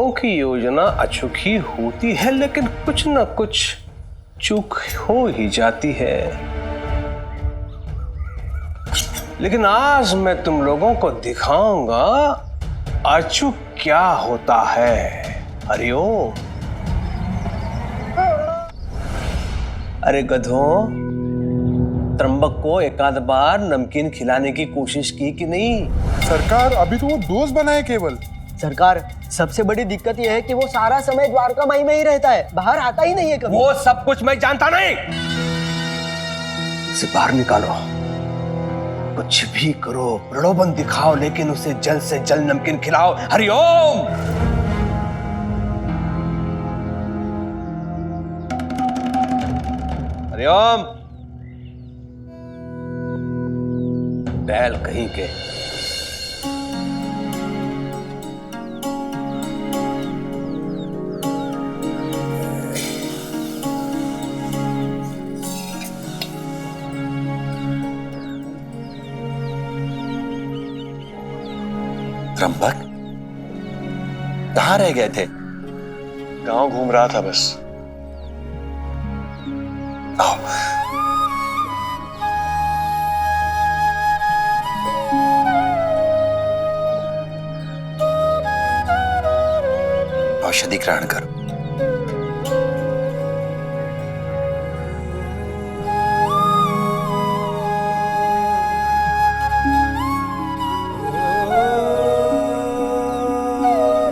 लोगों की योजना अचूकी होती है, लेकिन कुछ न कुछ चूक हो ही जाती है। लेकिन आज मैं तुम लोगों को दिखाऊंगा अचूक क्या होता है। हरिओम। अरे गधों, त्र्यंबक को एकाध बार नमकीन खिलाने की कोशिश की कि नहीं? सरकार, अभी तो वो दोस्त बनाए केवल। सरकार, सबसे बड़ी दिक्कत यह है कि वो सारा समय द्वारका माई में ही रहता है, बाहर आता ही नहीं है कभी। वो सब कुछ मैं जानता नहीं। उसे बाहर निकालो, कुछ भी करो, प्रलोभन दिखाओ, लेकिन उसे जल्द से जल्द नमकीन खिलाओ। हरिओम। हरिओम। बैल कहीं के। त्र्यंबक, कहाँ रह गए थे? गांव घूम रहा था बस। आओ। औषधि ग्रहण करो।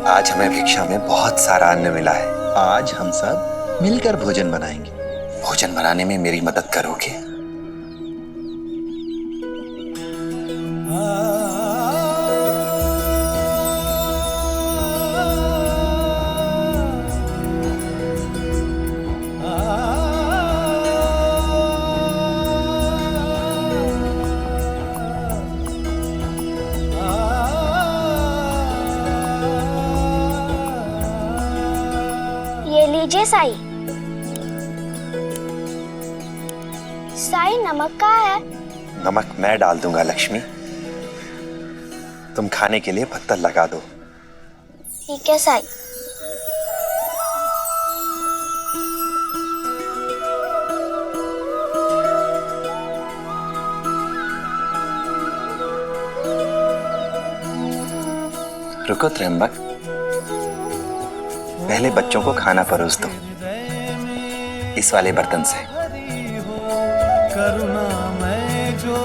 आज हमें भिक्षा में बहुत सारा अन्न मिला है। आज हम सब मिलकर भोजन बनाएंगे। भोजन बनाने में मेरी मदद करोगे? लीजिए साई। साई, नमक कहाँ है? नमक मैं डाल दूंगा लक्ष्मी, तुम खाने के लिए पत्थर लगा दो। ठीक है साई। रुको त्र्यंबक, पहले बच्चों को खाना परोस दो, इस वाले बर्तन से। करुणा मैं जो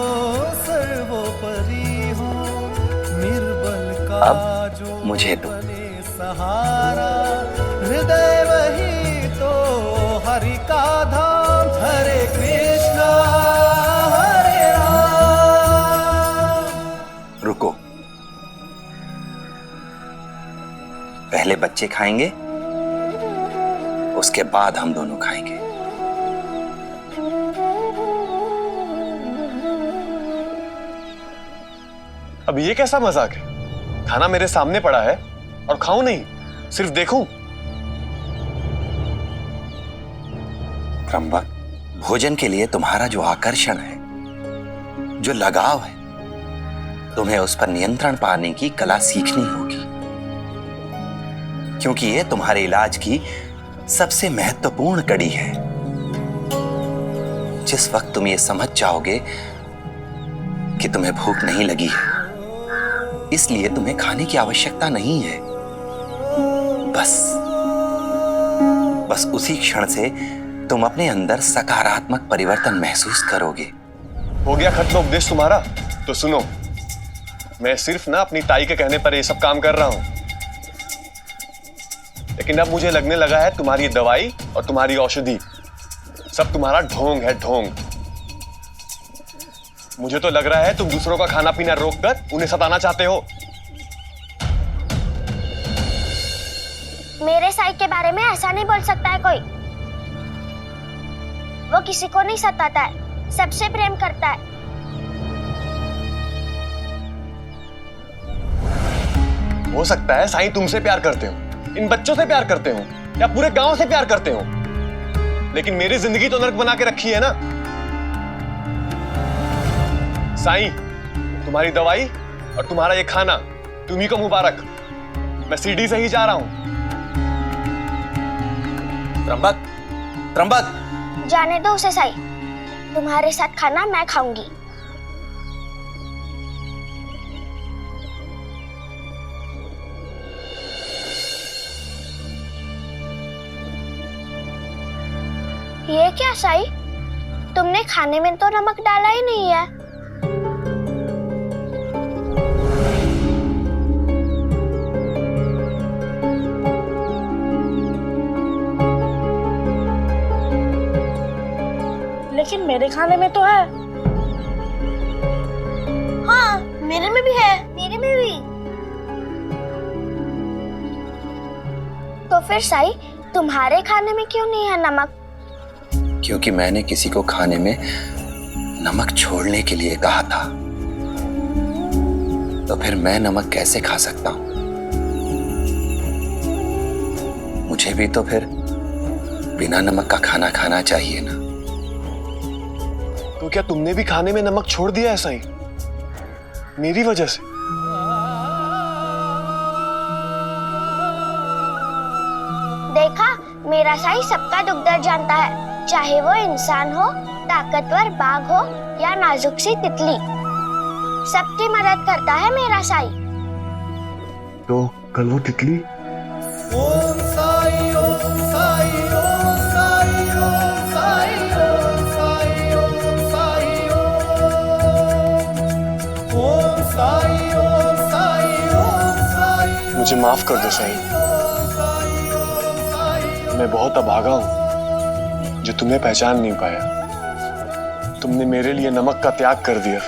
सर्वोपरि हो, निर्बल का अब मुझे दो। सहारा, हृदय वही तो हरि का धाम। हरे कृष्णा हरे राम। रुको, पहले बच्चे खाएंगे, उसके बाद हम दोनों खाएंगे। अब ये कैसा मजाक है? खाना मेरे सामने पड़ा है और खाऊं नहीं, सिर्फ देखूं। त्र्यंबक, भोजन के लिए तुम्हारा जो आकर्षण है, जो लगाव है, तुम्हें उस पर नियंत्रण पाने की कला सीखनी होगी, क्योंकि ये तुम्हारे इलाज की सबसे महत्वपूर्ण कड़ी है। जिस वक्त तुम ये समझ जाओगे कि तुम्हें भूख नहीं लगी है, इसलिए तुम्हें खाने की आवश्यकता नहीं है, बस उसी क्षण से तुम अपने अंदर सकारात्मक परिवर्तन महसूस करोगे। हो गया खत्म उपदेश तुम्हारा? तो सुनो, मैं सिर्फ ना अपनी ताई के कहने पर ये सब काम कर रहा हूं, लेकिन अब मुझे लगने लगा है तुम्हारी दवाई और तुम्हारी औषधि सब तुम्हारा ढोंग है, ढोंग। मुझे तो लग रहा है तुम दूसरों का खाना पीना रोककर उन्हें सताना चाहते हो। मेरे साई के बारे में ऐसा नहीं बोल सकता है कोई। वो किसी को नहीं सताता है, सबसे प्रेम करता है। हो सकता है साईं तुमसे प्यार करते हो, इन बच्चों से प्यार करते हो, या पूरे गांव से प्यार करते हो, लेकिन मेरी जिंदगी तो नर्क बना के रखी है ना। साईं, तुम्हारी दवाई और तुम्हारा ये खाना तुम्ही को मुबारक। मैं सीढ़ी से ही जा रहा हूं। त्र्यंबक, त्र्यंबक, जाने दो उसे साई, तुम्हारे साथ खाना मैं खाऊंगी। ये क्या साई, तुमने खाने में तो नमक डाला ही नहीं है। लेकिन मेरे खाने में तो है। हाँ, मेरे में भी है। मेरे में भी। तो फिर साई, तुम्हारे खाने में क्यों नहीं है नमक? क्योंकि मैंने किसी को खाने में नमक छोड़ने के लिए कहा था। तो फिर मैं नमक कैसे खा सकता हूं? मुझे भी तो फिर बिना नमक का खाना खाना चाहिए ना। तो क्या तुमने भी खाने में नमक छोड़ दिया है साईं? मेरी वजह से? देखा, मेरा साई सबका दुख दर्द जानता है, चाहे वो इंसान हो, ताकतवर बाघ हो या नाजुक सी तितली। सबकी मदद करता है मेरा साई। तो कल वो तितली? ओम साई ओम साई ओम साई ओम साई ओम साई ओम साई ओम साई ओम साई ओम साई। मुझे माफ कर दो साईं, मैं बहुत अभागा हूं जो तुम्हें पहचान नहीं पाया। तुमने मेरे लिए नमक का त्याग कर दिया।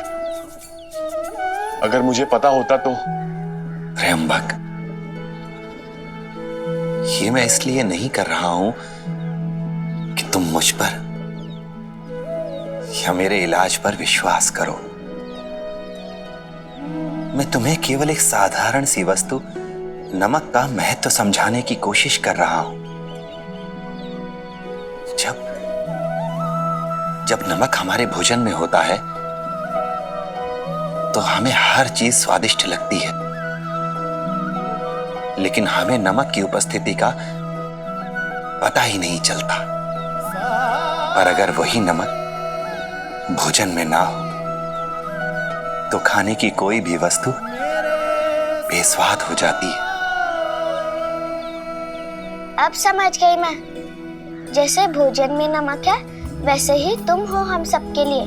अगर मुझे पता होता तो। त्र्यंबक, ये मैं इसलिए नहीं कर रहा हूं कि तुम मुझ पर या मेरे इलाज पर विश्वास करो। मैं तुम्हें केवल एक साधारण सी वस्तु नमक का महत्व समझाने की कोशिश कर रहा हूं। जब नमक हमारे भोजन में होता है तो हमें हर चीज स्वादिष्ट लगती है, लेकिन हमें नमक की उपस्थिति का पता ही नहीं चलता। और अगर वही नमक भोजन में ना हो तो खाने की कोई भी वस्तु बेस्वाद हो जाती है। अब समझ गई मैं, जैसे भोजन में नमक है वैसे ही तुम हो हम सबके लिए।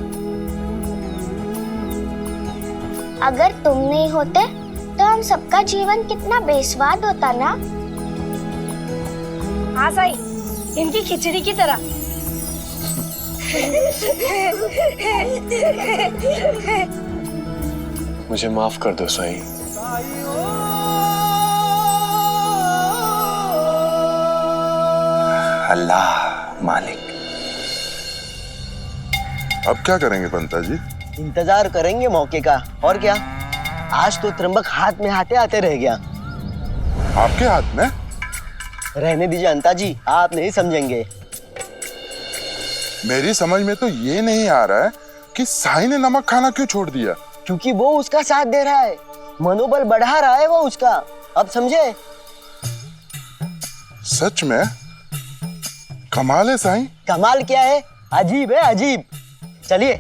अगर तुम नहीं होते तो हम सबका जीवन कितना बेस्वाद होता ना। हाँ साई, इनकी खिचड़ी की तरह। मुझे माफ कर दो साईं। अल्लाह मालिक। अब क्या करेंगे पंता जी? इंतजार करेंगे मौके का, और क्या। आज तो त्र्यंबक हाथ में आते आते रह गया। आपके हाथ में? रहने दीजिए अंता जी, आप नहीं समझेंगे। मेरी समझ में तो ये नहीं आ रहा है कि साई ने नमक खाना क्यों छोड़ दिया। क्योंकि वो उसका साथ दे रहा है, मनोबल बढ़ा रहा है वो उसका। अब समझे? सच में कमाल है साई। कमाल क्या है, अजीब है अजीब। चलिए।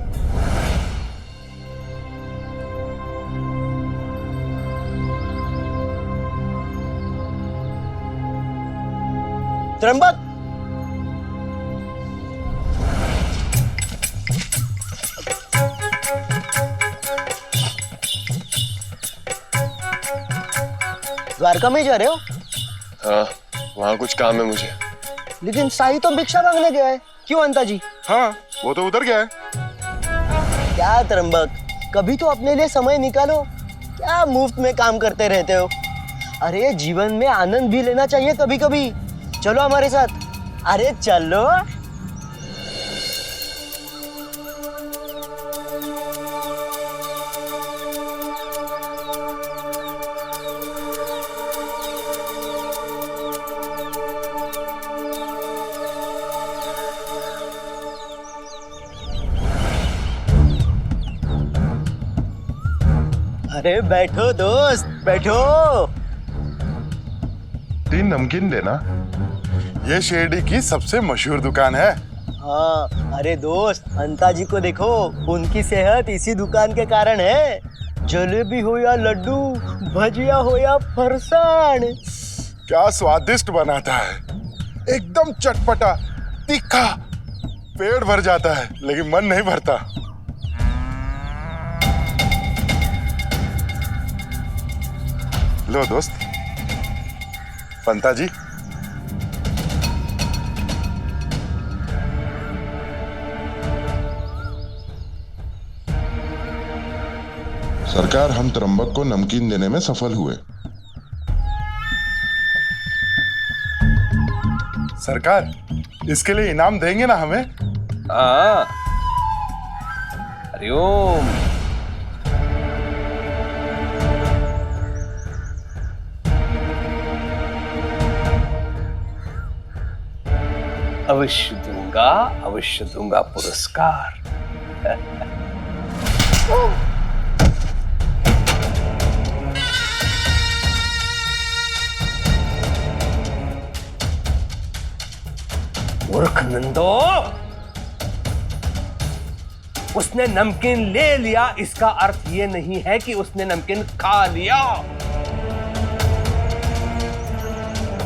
त्र्यंबक, द्वारका में जा रहे हो? हाँ, वहाँ कुछ काम है मुझे। लेकिन साई तो भिक्षा मांगने गया है। क्यों अंता जी? हाँ, वो तो उधर गया है। क्या त्र्यंबक, कभी तो अपने लिए समय निकालो। क्या मुफ्त में काम करते रहते हो? अरे जीवन में आनंद भी लेना चाहिए कभी कभी। चलो हमारे साथ। अरे चलो। अरे बैठो दोस्त, बैठो। 3 नमकीन देना। ये शिरडी की सबसे मशहूर दुकान है। हाँ, अरे दोस्त, अंता जी को देखो, उनकी सेहत इसी दुकान के कारण है। जलेबी हो या लड्डू, भजिया हो या फरसाण, क्या स्वादिष्ट बनाता है, एकदम चटपटा तीखा। पेट भर जाता है लेकिन मन नहीं भरता। लो दोस्त, पंता जी। सरकार, हम त्रंबक को नमकीन देने में सफल हुए। सरकार, इसके लिए इनाम देंगे ना हमें? हाँ, हरिओम। अवश्य दूंगा पुरस्कार। मूर्ख नंदो, उसने नमकीन ले लिया, इसका अर्थ ये नहीं है कि उसने नमकीन खा लिया।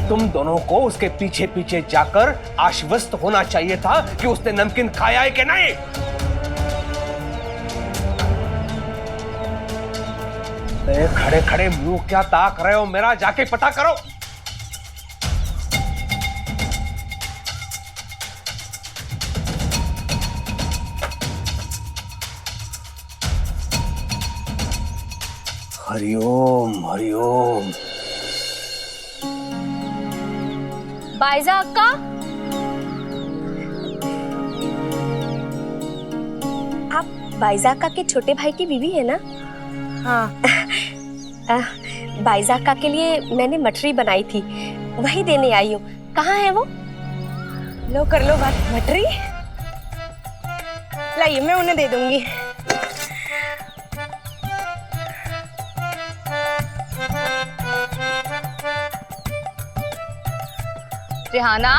तुम दोनों को उसके पीछे पीछे जाकर आश्वस्त होना चाहिए था कि उसने नमकीन खाया है कि नहीं। खड़े खड़े मुंह क्या ताक रहे हो मेरा? जाके पता करो। हरिओम हरिओम। बाइजा अक्का, आप बाइजा अक्का के छोटे भाई की बीवी है ना? हाँ। बाइजा अक्का के लिए मैंने मठरी बनाई थी, वही देने आई हूँ। कहाँ है वो? लो कर लो बात। मठरी लाइए, मैं उन्हें दे दूंगी। रिहाना,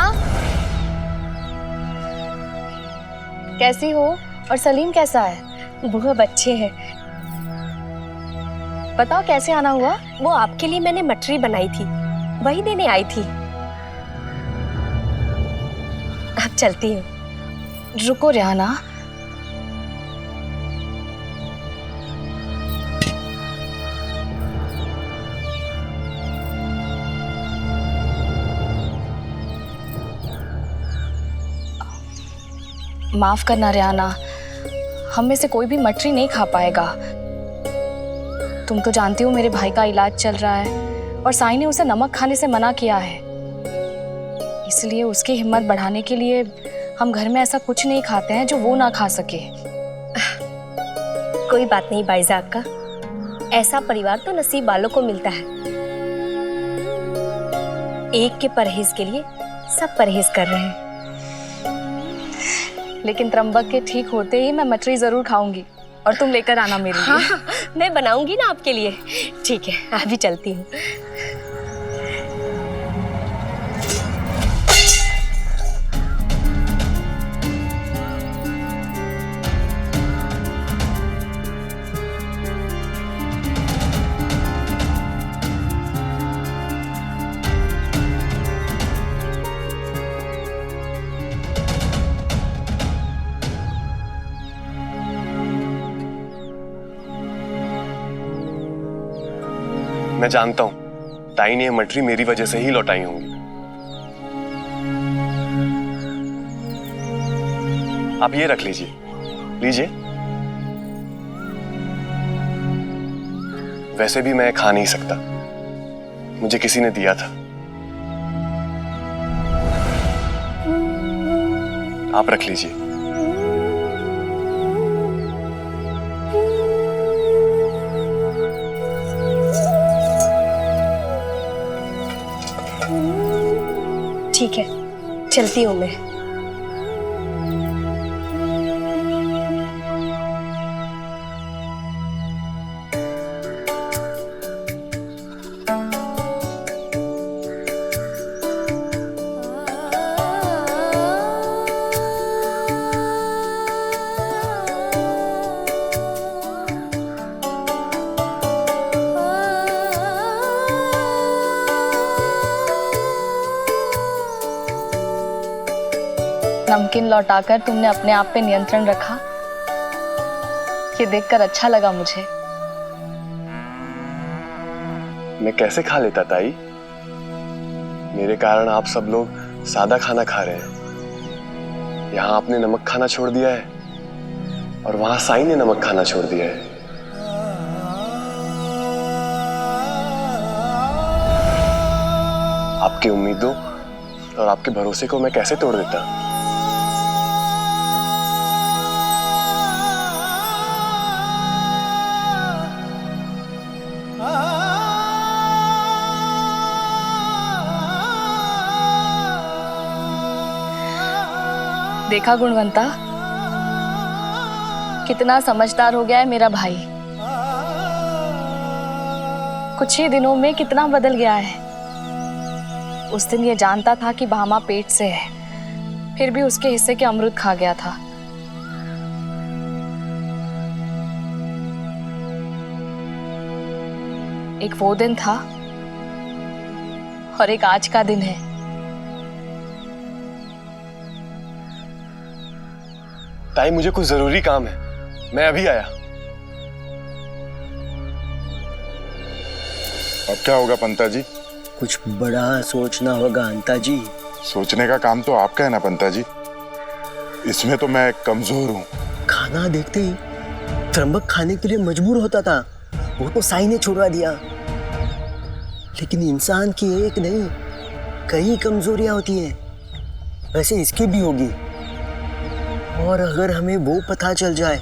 कैसी हो? और सलीम कैसा है? वो बच्चे हैं। बताओ कैसे आना हुआ? वो आपके लिए मैंने मठरी बनाई थी, वही देने आई थी। अब चलती हूँ। रुको रिहाना, माफ करना रिहाना, हम में से कोई भी मठरी नहीं खा पाएगा। तुम तो जानती हो मेरे भाई का इलाज चल रहा है और साईं ने उसे नमक खाने से मना किया है, इसलिए उसकी हिम्मत बढ़ाने के लिए हम घर में ऐसा कुछ नहीं खाते हैं जो वो ना खा सके। कोई बात नहीं बाइजा अक्का, ऐसा परिवार तो नसीब वालों को मिलता है। एक के परहेज के लिए सब परहेज कर रहे हैं। लेकिन त्रंबक के ठीक होते ही मैं मठरी जरूर खाऊंगी और तुम लेकर आना मेरे लिए। हाँ, मैं बनाऊंगी ना आपके लिए। ठीक है, अभी चलती हूँ। मैं जानता हूं ताई ने ये मठरी मेरी वजह से ही लौटाई होंगी। आप ये रख लीजिए, लीजिए। वैसे भी मैं खा नहीं सकता, मुझे किसी ने दिया था। आप रख लीजिए। ठीक है, चलती हूँ मैं। नमकीन लौटाकर तुमने अपने आप पे नियंत्रण रखा, ये देखकर अच्छा लगा मुझे। मैं कैसे खा लेता ताई? मेरे कारण आप सब लोग सादा खाना खा रहे हैं। यहाँ आपने नमक खाना छोड़ दिया है और वहां साई ने नमक खाना छोड़ दिया है। आपकी उम्मीदों और आपके भरोसे को मैं कैसे तोड़ देता? देखा गुणवंता, कितना समझदार हो गया है मेरा भाई। कुछ ही दिनों में कितना बदल गया है। उस दिन ये जानता था कि भामा पेट से है, फिर भी उसके हिस्से के अमृत खा गया था। एक वो दिन था और एक आज का दिन है। ताई मुझे कुछ जरूरी काम है, मैं अभी आया। अब क्या होगा पंता जी? कुछ बड़ा सोचना होगा अंता जी। सोचने का काम तो आपका है ना पंता जी, इसमें तो मैं कमजोर हूँ। खाना देखते ही त्र्यंबक खाने के लिए मजबूर होता था, वो तो साई ने छुड़वा दिया। लेकिन इंसान की एक नहीं कई कमजोरियां होती हैं, वैसे इसकी भी होगी। और अगर हमें वो पता चल जाए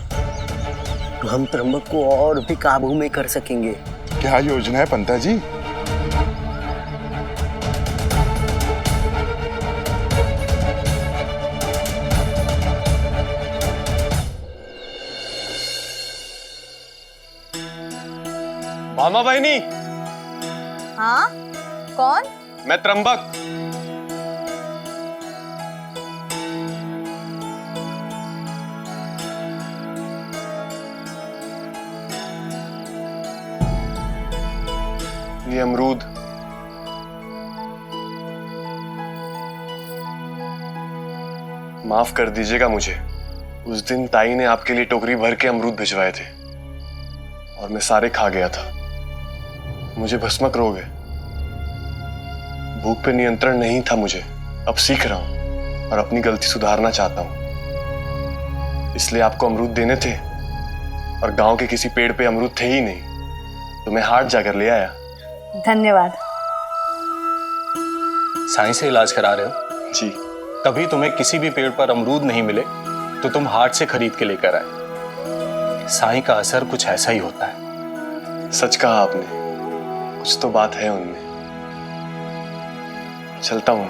तो हम त्र्यंबक को और भी काबू में कर सकेंगे। क्या योजना है पंता जी? भामा बहनी। हाँ, कौन? मैं त्र्यंबक। ये अमरूद। माफ कर दीजिएगा मुझे। उस दिन ताई ने आपके लिए टोकरी भर के अमरूद भिजवाए थे और मैं सारे खा गया था। मुझे भस्मक रोग है, भूख पे नियंत्रण नहीं था मुझे। अब सीख रहा हूं और अपनी गलती सुधारना चाहता हूं। इसलिए आपको अमरूद देने थे और गांव के किसी पेड़ पे अमरूद थे ही नहीं, तो मैं हाट जाकर ले आया। धन्यवाद। साई से इलाज करा रहे हो? जी। तभी तुम्हें किसी भी पेड़ पर अमरूद नहीं मिले तो तुम हाट से खरीद के लेकर आए। साई का असर कुछ ऐसा ही होता है। सच कहा आपने, कुछ तो बात है उनमें। चलता हूं।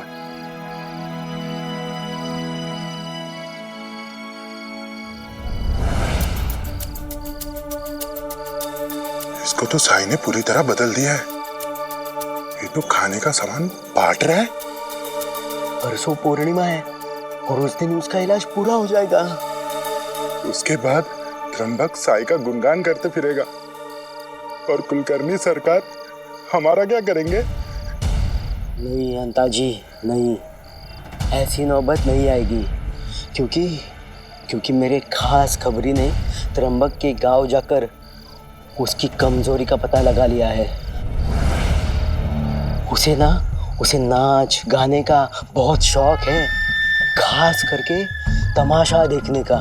इसको तो साई ने पूरी तरह बदल दिया है। ये तो खाने का सामान बांट रहा है। परसों पूर्णिमा है और उस दिन उसका इलाज पूरा हो जाएगा। उसके बाद त्र्यंबक साई का गुणगान करते फिरेगा और कुलकर्णी सरकार हमारा क्या करेंगे? नहीं अंता जी, नहीं, ऐसी नौबत नहीं आएगी। क्योंकि मेरे खास खबरी ने त्र्यंबक के गांव जाकर उसकी कमजोरी का पता लगा लिया है। उसे नाच गाने का बहुत शौक है, खास करके तमाशा देखने का।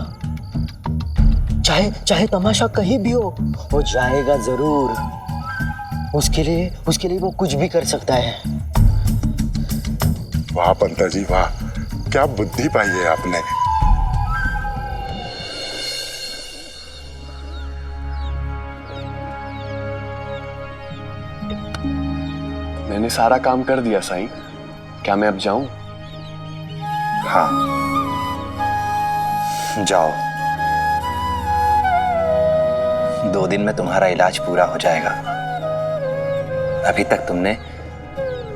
चाहे तमाशा कहीं भी हो, वो जाएगा जरूर। उसके लिए वो कुछ भी कर सकता है। वाह पंता जी वाह, क्या बुद्धि पाई है आपने। मैंने सारा काम कर दिया साईं, क्या मैं अब जाऊं? हाँ, जाओ। 2 दिन में तुम्हारा इलाज पूरा हो जाएगा। अभी तक तुमने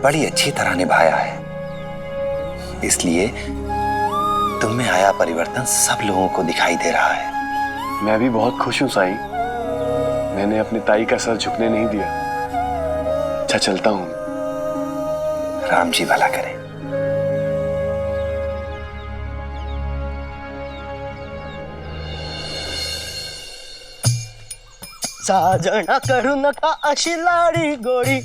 बड़ी अच्छी तरह निभाया है, इसलिए तुम में आया परिवर्तन सब लोगों को दिखाई दे रहा है। मैं भी बहुत खुश हूं साईं, मैंने अपनी ताई का सर झुकने नहीं दिया। अच्छा, चलता हूं। राम जी भला करे। साजना करू नका अशी लाडी गोडी,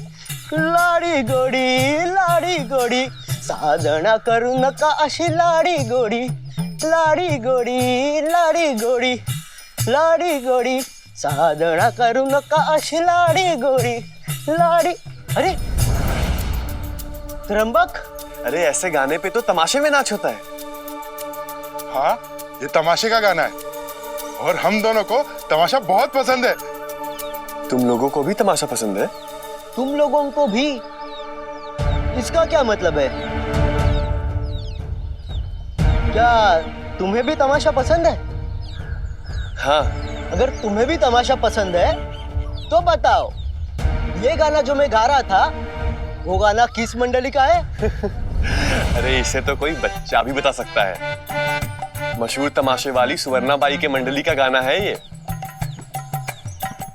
लाडी गोडी, लाडी गोडी, साजना करू नका अशी लाडी गोडी, लाडी गोडी, लाडी गोडी, लाडी गोडी, साजना करू नका अशी लाडी गोडी, लाडी। अरे त्र्यंबक, अरे ऐसे गाने पे तो तमाशे में नाच होता है। हाँ, ये तमाशे का गाना है और हम दोनों को तमाशा बहुत पसंद है। तुम लोगों को भी तमाशा पसंद है? तुम लोगों को भी? इसका क्या मतलब है? क्या तुम्हें भी तमाशा पसंद है? हाँ। अगर तुम्हें भी तमाशा पसंद है तो बताओ, ये गाना जो मैं गा रहा था वो गाना किस मंडली का है? अरे इसे तो कोई बच्चा भी बता सकता है। मशहूर तमाशे वाली सुवर्णा बाई के मंडली का गाना है ये।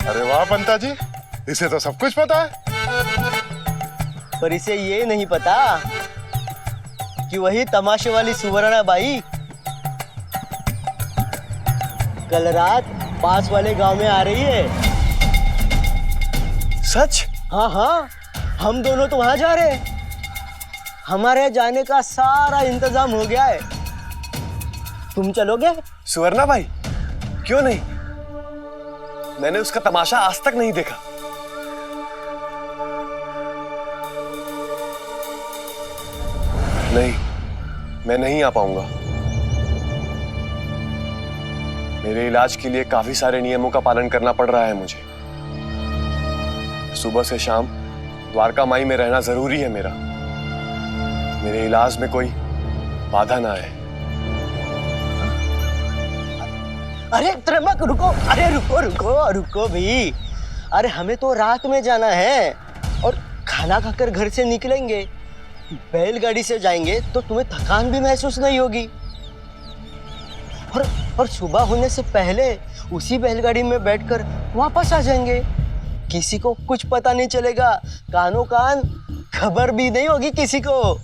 अरे वाह पंता जी, इसे तो सब कुछ पता है। पर इसे ये नहीं पता कि वही तमाशे वाली सुवर्णा बाई कल रात पास वाले गांव में आ रही है। सच? हाँ हाँ, हम दोनों तो वहां जा रहे हैं। हमारे जाने का सारा इंतजाम हो गया है। तुम चलोगे? सुवर्णा बाई? क्यों नहीं, मैंने उसका तमाशा आज तक नहीं देखा। नहीं, मैं नहीं आ पाऊंगा। मेरे इलाज के लिए काफी सारे नियमों का पालन करना पड़ रहा है मुझे। सुबह से शाम द्वारका माई में रहना जरूरी है मेरा। मेरे इलाज में कोई बाधा ना आए। अरे त्र्यंबक रुको, अरे रुको रुको रुको भी। अरे हमें तो रात में जाना है और खाना खाकर घर से निकलेंगे। बैलगाड़ी से जाएंगे तो तुम्हें थकान भी महसूस नहीं होगी। और सुबह होने से पहले उसी बैलगाड़ी में बैठकर वापस आ जाएंगे। किसी को कुछ पता नहीं चलेगा, कानों कान खबर भी नहीं होगी किसी को।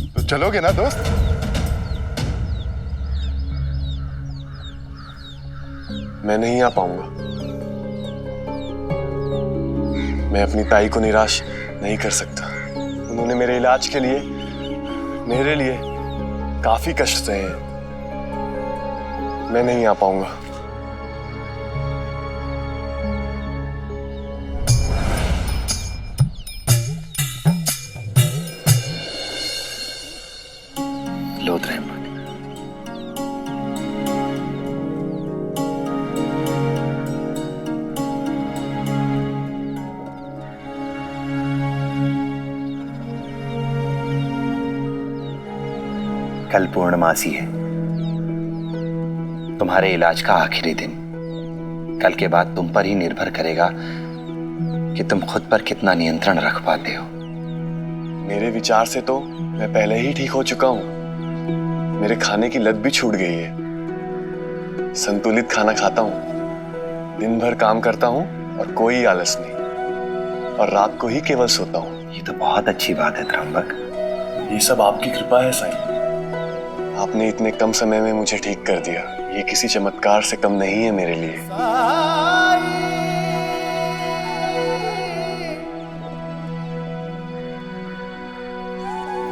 तो चलोगे ना दोस्त? मैं नहीं आ पाऊंगा। मैं अपनी ताई को निराश नहीं कर सकता। उन्होंने मेरे इलाज के लिए मेरे लिए काफी कष्ट सहे हैं। मैं नहीं आ पाऊंगा। लो त्र्यंबक, कल पूर्णमासी है, तुम्हारे इलाज का आखिरी दिन। कल के बाद तुम पर ही निर्भर करेगा कि तुम खुद पर कितना नियंत्रण रख पाते हो। मेरे विचार से तो मैं पहले ही ठीक हो चुका हूं। मेरे खाने की लत भी छूट गई है। संतुलित खाना खाता हूं, दिन भर काम करता हूं और कोई आलस नहीं, और रात को ही केवल सोता हूं। ये तो बहुत अच्छी बात है त्र्यंबक। ये सब आपकी कृपा है साईं। आपने इतने कम समय में मुझे ठीक कर दिया। ये किसी चमत्कार से कम नहीं है मेरे लिए।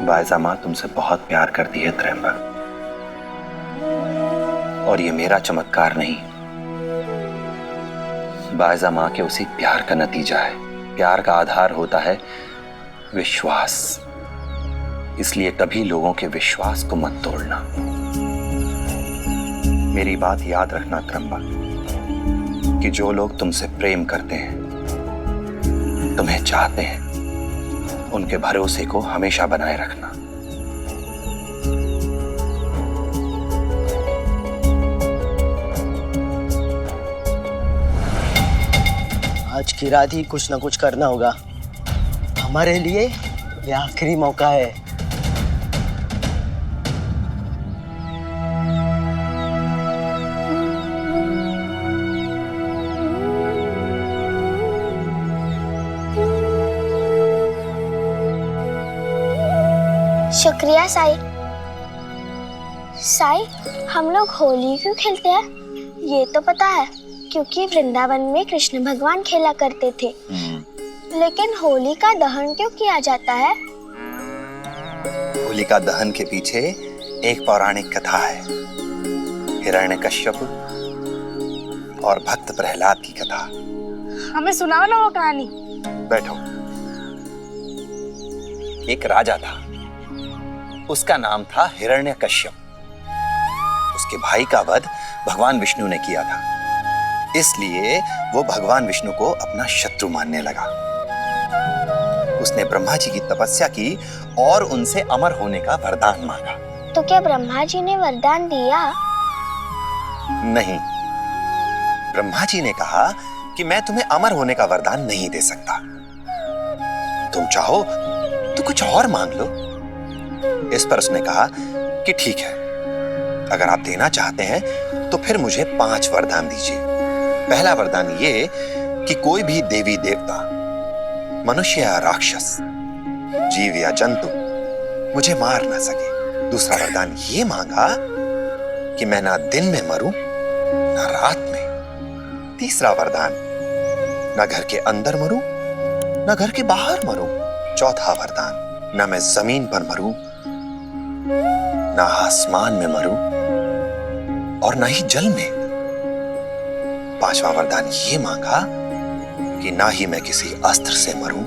बायजा माँ तुमसे बहुत प्यार करती है त्र्यंबक, और ये मेरा चमत्कार नहीं, बायजा माँ के उसी प्यार का नतीजा है। प्यार का आधार होता है विश्वास, इसलिए कभी लोगों के विश्वास को मत तोड़ना। मेरी बात याद रखना त्र्यंबक, कि जो लोग तुमसे प्रेम करते हैं, तुम्हें चाहते हैं, उनके भरोसे को हमेशा बनाए रखना। आज की रात ही कुछ ना कुछ करना होगा। हमारे लिए ये आखिरी मौका है। शुक्रिया साई। साई, हम लोग होली क्यों खेलते हैं? ये तो पता है, क्योंकि वृंदावन में कृष्ण भगवान खेला करते थे। लेकिन होलिका दहन क्यों किया जाता है? होलिका दहन के पीछे एक पौराणिक कथा है, हिरण्यकश्यप और भक्त प्रहलाद की कथा। हमें सुनाओ ना वो कहानी। बैठो। एक राजा था, उसका नाम था हिरण्यकश्यप। उसके भाई का वध भगवान विष्णु ने किया था, इसलिए वो भगवान विष्णु को अपना शत्रु मानने लगा। उसने ब्रह्मा जी की तपस्या की और उनसे अमर होने का वरदान मांगा। तो क्या ब्रह्मा जी ने वरदान दिया? नहीं, ब्रह्मा जी ने कहा कि मैं तुम्हें अमर होने का वरदान नहीं दे सकता। तुम चाहो तो कुछ और मांग लो। इस पर उसने कहा कि ठीक है, अगर आप देना चाहते हैं तो फिर मुझे 5 वरदान दीजिए। पहला वरदान ये कि कोई भी देवी देवता, मनुष्य या राक्षस, जीव या जंतु मुझे मार ना सके। दूसरा वरदान ये मांगा कि मैं ना दिन में मरूं ना रात में। तीसरा वरदान, ना घर के अंदर मरूं ना घर के बाहर मरूं। चौथा वरदान, ना मैं जमीन पर मरूं ना आसमान में मरूं और ना ही जल में। पांचवा वरदान ये मांगा कि ना ही मैं किसी अस्त्र से मरूं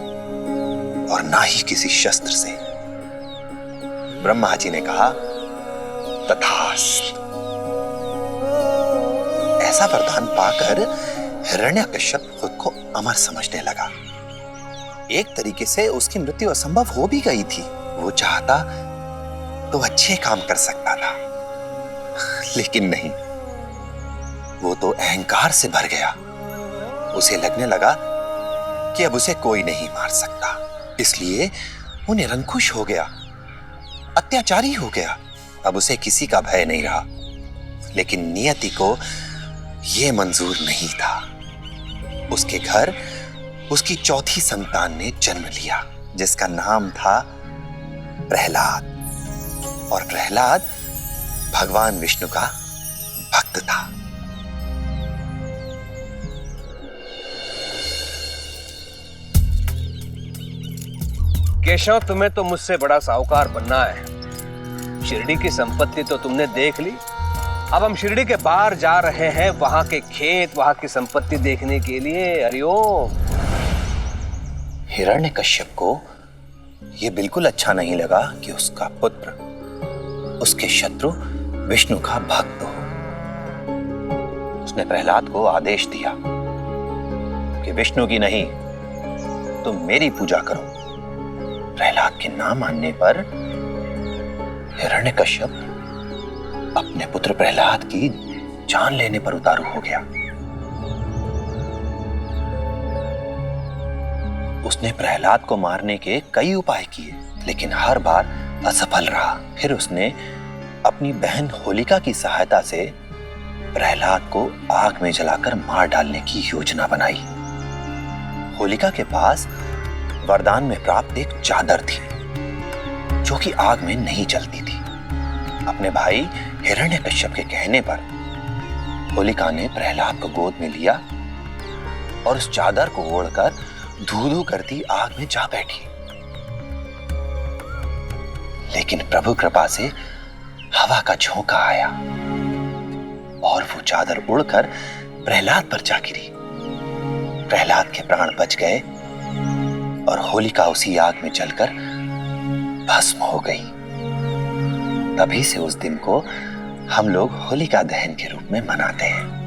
और ना ही किसी शस्त्र से। ब्रह्मा जी ने कहा तथास्तु। ऐसा वरदान पाकर हिरण्यकश्यप खुद को अमर समझने लगा। एक तरीके से उसकी मृत्यु असंभव हो भी गई थी। वो चाहता तो अच्छे काम कर सकता था, लेकिन नहीं, वो तो अहंकार से भर गया। उसे लगने लगा कि अब उसे कोई नहीं मार सकता, इसलिए वो निरंकुश हो गया, अत्याचारी हो गया। अब उसे किसी का भय नहीं रहा। लेकिन नियति को यह मंजूर नहीं था। उसके घर उसकी चौथी संतान ने जन्म लिया, जिसका नाम था प्रहलाद। और प्रहलाद भगवान विष्णु का भक्त था। केशव, तुम्हें तो मुझसे बड़ा साहूकार बनना है। शिरडी की संपत्ति तो तुमने देख ली, अब हम शिरडी के बाहर जा रहे हैं, वहां के खेत, वहां की संपत्ति देखने के लिए। हरिओम। हिरण्यकश्यप को यह बिल्कुल अच्छा नहीं लगा कि उसका पुत्र उसके शत्रु विष्णु का भक्त हो। उसने प्रहलाद को आदेश दिया कि विष्णु की नहीं, तुम मेरी पूजा करो। प्रहलाद के ना मानने पर हिरण्यकश्यप अपने पुत्र प्रहलाद की जान लेने पर उतारू हो गया। उसने प्रहलाद को मारने के कई उपाय किए, लेकिन हर बार असफल रहा। फिर उसने अपनी बहन होलिका की सहायता से प्रहलाद को आग में जलाकर मार डालने की योजना बनाई। होलिका के पास वरदान में प्राप्त एक चादर थी, जो कि आग में नहीं जलती थी। अपने भाई हिरण्यकश्यप के कहने पर होलिका ने प्रहलाद को गोद में लिया और उस चादर को ओढ़कर धू-धू करती आग में जा बैठी। लेकिन प्रभु कृपा से हवा का झोंका आया और वो चादर उड़कर प्रहलाद पर जा गिरी। प्रहलाद के प्राण बच गए और होलिका उसी आग में जलकर भस्म हो गई। तभी से उस दिन को हम लोग होलिका दहन के रूप में मनाते हैं।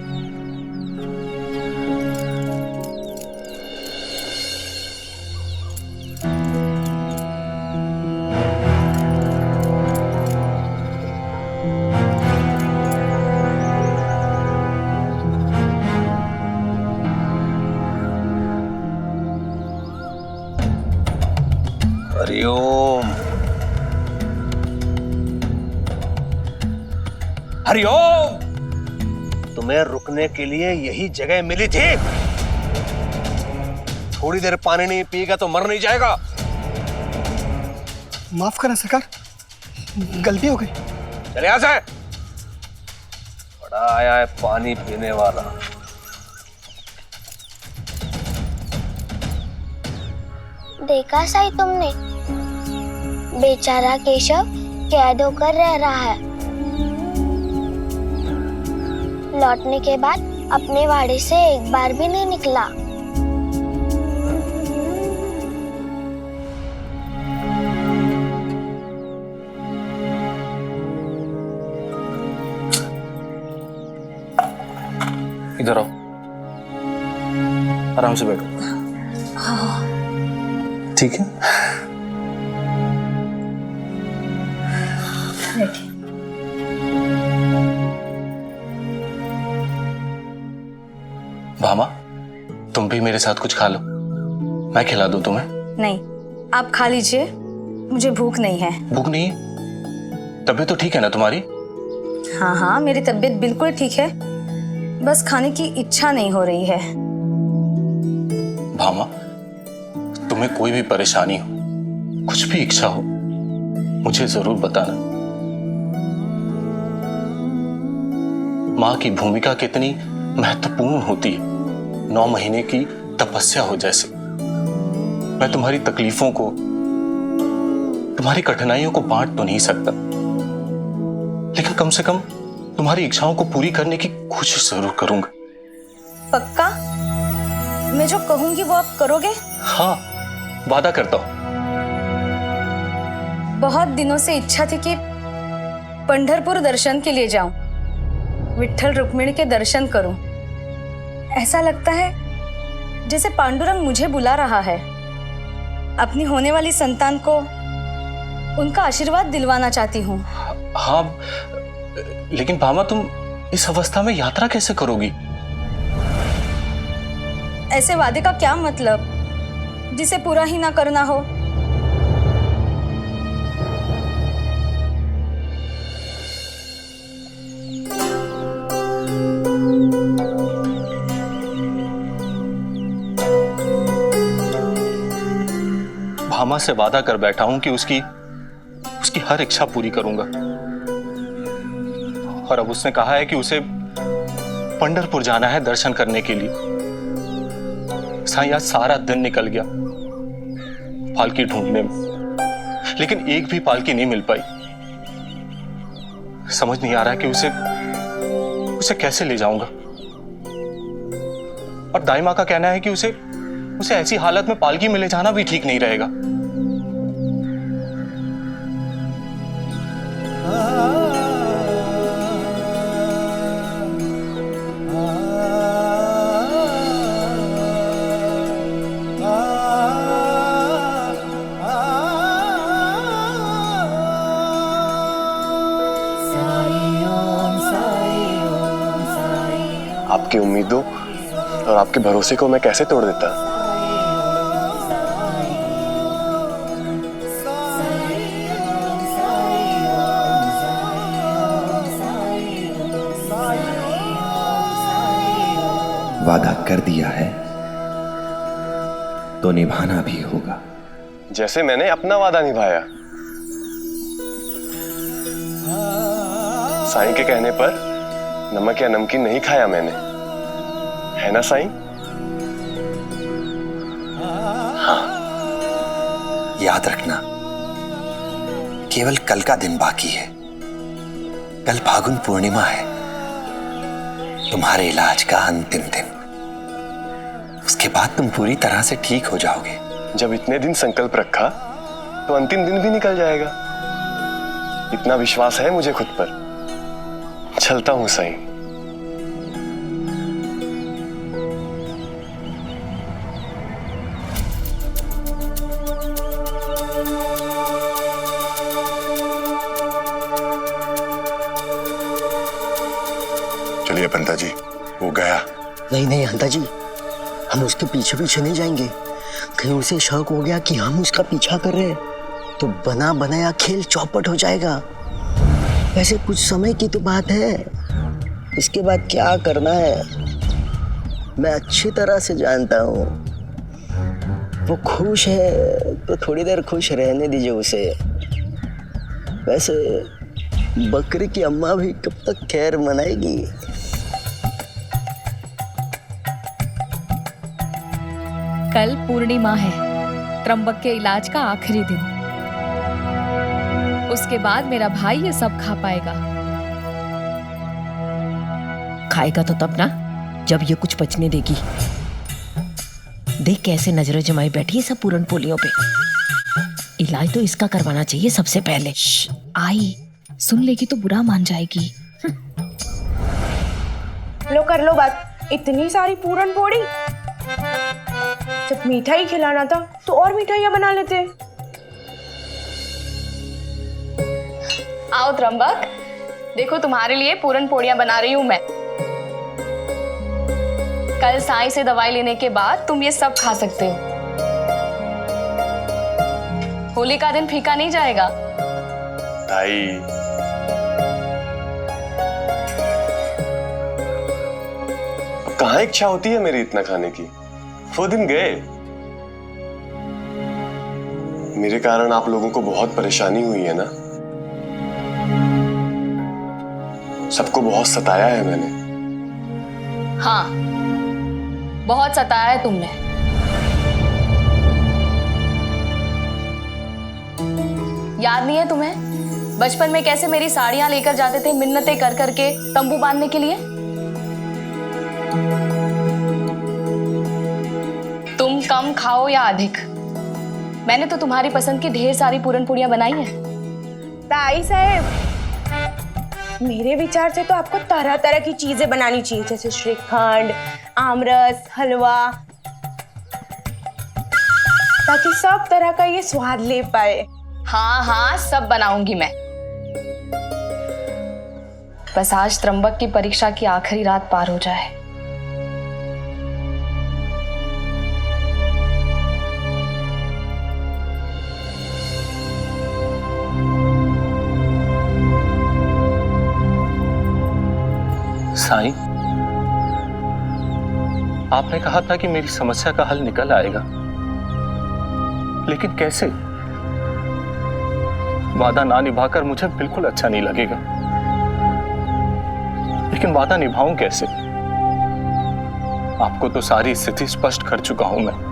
हरिओम। हरिओम। तुम्हें रुकने के लिए यही जगह मिली थी। थोड़ी देर पानी नहीं पिएगा तो मर नहीं जाएगा। माफ करना सरकार, गलती हो गई। चले यहां से। बड़ा आया है पानी पीने वाला। देखा साई तुमने, बेचारा केशव कैद होकर रह रहा है। लौटने के बाद अपने वाड़े से एक बार भी नहीं निकला। इधर आओ, आराम से बैठो। ठीक है। भामा, तुम भी मेरे साथ कुछ खा लो, मैं खिला दूं तुम्हें। नहीं, आप खा लीजिए, मुझे भूख नहीं है। भूख नहीं है? तबीयत तो ठीक है ना तुम्हारी? हाँ हाँ, मेरी तबीयत बिल्कुल ठीक है, बस खाने की इच्छा नहीं हो रही है। भामा, तुम्हें कोई भी परेशानी हो, कुछ भी इच्छा हो, मुझे जरूर बताना। माँ की भूमिका कितनी महत्वपूर्ण होती है, 9 महीने की तपस्या हो जैसे। मैं तुम्हारी तकलीफों को, तुम्हारी कठिनाइयों को बांट तो नहीं सकता, लेकिन कम से कम तुम्हारी इच्छाओं को पूरी करने की कोशिश जरूर करूंगा। पक्का? मैं जो कहूंगी वो आप करोगे? हाँ, वादा करता हूं। बहुत दिनों से इच्छा थी कि पंढरपुर दर्शन के लिए जाऊं, विट्ठल रुक्मिणी के दर्शन करूं। ऐसा लगता है जैसे पांडुरंग मुझे बुला रहा है। अपनी होने वाली संतान को उनका आशीर्वाद दिलवाना चाहती हूँ। हाँ, लेकिन भामा, तुम इस अवस्था में यात्रा कैसे करोगी? ऐसे वादे का क्या मतलब जिसे पूरा ही ना करना हो? भामा से वादा कर बैठा हूं कि उसकी हर इच्छा पूरी करूंगा। और अब उसने कहा है कि उसे पंढरपुर जाना है दर्शन करने के लिए। साईं, आज सारा दिन निकल गया पालकी ढूंढने में, लेकिन एक भी पालकी नहीं मिल पाई। समझ नहीं आ रहा कि उसे कैसे ले जाऊंगा। और दाई माँ का कहना है कि उसे ऐसी हालत में पालकी में ले जाना भी ठीक नहीं रहेगा। आपकी उम्मीदों और आपके भरोसे को मैं कैसे तोड़ देता। वादा कर दिया है तो निभाना भी होगा। जैसे मैंने अपना वादा निभाया। साईं के कहने पर नमक या नमकीन नहीं खाया मैंने, है ना साईं? हाँ, याद रखना, केवल कल का दिन बाकी है। कल फागुन पूर्णिमा है, तुम्हारे इलाज का अंतिम दिन। उसके बाद तुम पूरी तरह से ठीक हो जाओगे। जब इतने दिन संकल्प रखा तो अंतिम दिन भी निकल जाएगा। इतना विश्वास है मुझे खुद पर। चलता हूं साईं। चलिए पंता जी, वो गया। नहीं नहीं हंता जी, हम उसके पीछे पीछे नहीं जाएंगे। कहीं उसे शक हो गया कि हम उसका पीछा कर रहे हैं तो बना बनाया खेल चौपट हो जाएगा। वैसे कुछ समय की तो बात है, इसके बाद क्या करना है मैं अच्छी तरह से जानता हूँ। वो खुश है तो थोड़ी देर खुश रहने दीजिए उसे। वैसे बकरी की अम्मा भी कब तक खैर मनाएगी। कल पूर्णिमा है, त्र्यंबक के इलाज का आखिरी दिन। उसके बाद मेरा भाई ये सब खा पाएगा। खाएगा तो तब ना जब ये कुछ बचने देगी। देख कैसे नजरें जमाई बैठी है सब पूरन पोलियों पे। इलाज तो इसका करवाना चाहिए सबसे पहले। आई सुन लेगी तो बुरा मान जाएगी। लो कर लो बात। इतनी सारी पूरन पोड़ी, जब मिठाई खिलाना था तो और मिठाइयाँ बना लेते। आओ त्र्यंबक, देखो तुम्हारे लिए पूरन पोड़ियां बना रही हूं मैं। कल साईं से दवाई लेने के बाद तुम ये सब खा सकते हो। होली का दिन फीका नहीं जाएगा। ताई, अब कहाँ इच्छा होती है मेरी इतना खाने की। वो दिन गए। मेरे कारण आप लोगों को बहुत परेशानी हुई है ना। सबको बहुत सताया है मैंने। हाँ, बहुत सताया है तुमने। याद नहीं है तुम्हें बचपन में कैसे मेरी साड़ियां लेकर जाते थे मिन्नतें कर करके तंबू बांधने के लिए? तुम कम खाओ या अधिक, मैंने तो तुम्हारी पसंद की ढेर सारी पूरन पूड़ियां बनाई हैं। ताई साहब, मेरे विचार से तो आपको तरह तरह की चीजें बनानी चाहिए, जैसे श्रीखंड, आमरस, हलवा, ताकि सब तरह का ये स्वाद ले पाए। हाँ हाँ, सब बनाऊंगी मैं। बस आज त्र्यंबक की परीक्षा की आखिरी रात पार हो जाए। साईं, आपने कहा था कि मेरी समस्या का हल निकल आएगा, लेकिन कैसे? वादा ना निभाकर मुझे बिल्कुल अच्छा नहीं लगेगा, लेकिन वादा निभाऊं कैसे? आपको तो सारी स्थिति स्पष्ट कर चुका हूं मैं।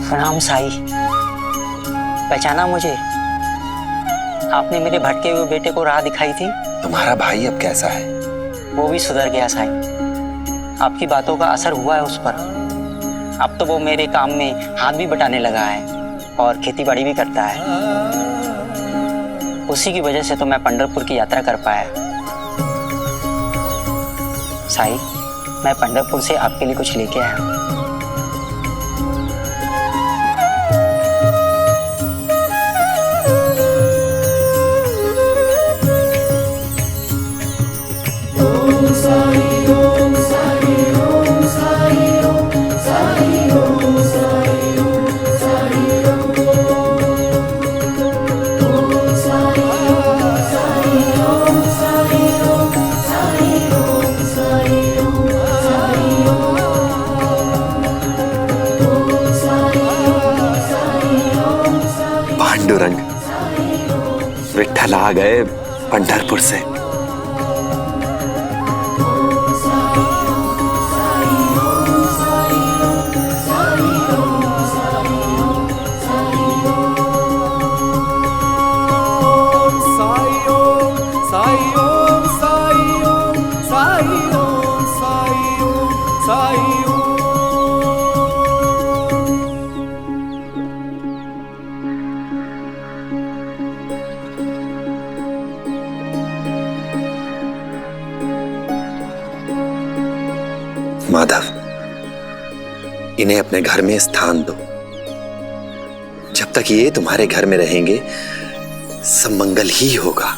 प्रणाम साई। पहचाना मुझे? आपने मेरे भटके हुए बेटे को राह दिखाई थी। तुम्हारा भाई अब कैसा है? वो भी सुधर गया साई। आपकी बातों का असर हुआ है उस पर। अब तो वो मेरे काम में हाथ भी बटाने लगा है और खेतीबाड़ी भी करता है। उसी की वजह से तो मैं पंढरपुर की यात्रा कर पाया। साई, मैं पंढरपुर से आपके लिए कुछ लेके आया हूँ। पांडुरंग, विठ्ठल आ गए पंढरपुर से। माधव, इन्हें अपने घर में स्थान दो। जब तक ये तुम्हारे घर में रहेंगे सब मंगल ही होगा।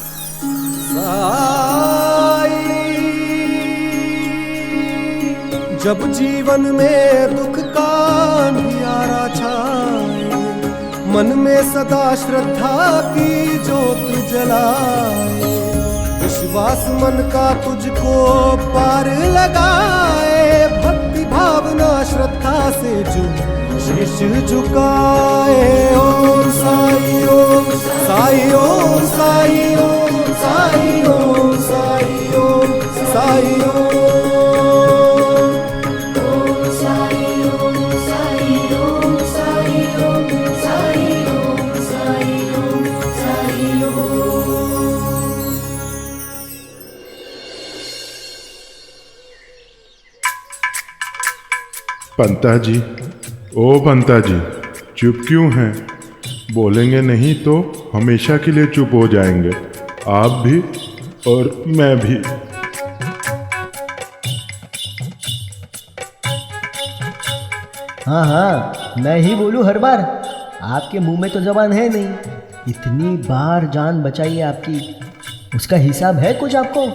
जब जीवन में दुख का अंधियारा छाए, मन में सदा श्रद्धा की ज्योत जलाए, विश्वास मन का तुझको पार लगाए, भक्ति भावना श्रद्धा से जो शीश झुकाए। ओम साई ओम साई ओम साई ओम साई ओम साई ओम साई ओम। पंता जी, ओ पंता जी, चुप क्यों हैं? बोलेंगे नहीं तो हमेशा के लिए चुप हो जाएंगे, आप भी और मैं भी। हाँ हाँ, मैं ही बोलूँ हर बार? आपके मुंह में तो जबान है नहीं। इतनी बार जान बचाई है आपकी, उसका हिसाब है कुछ आपको?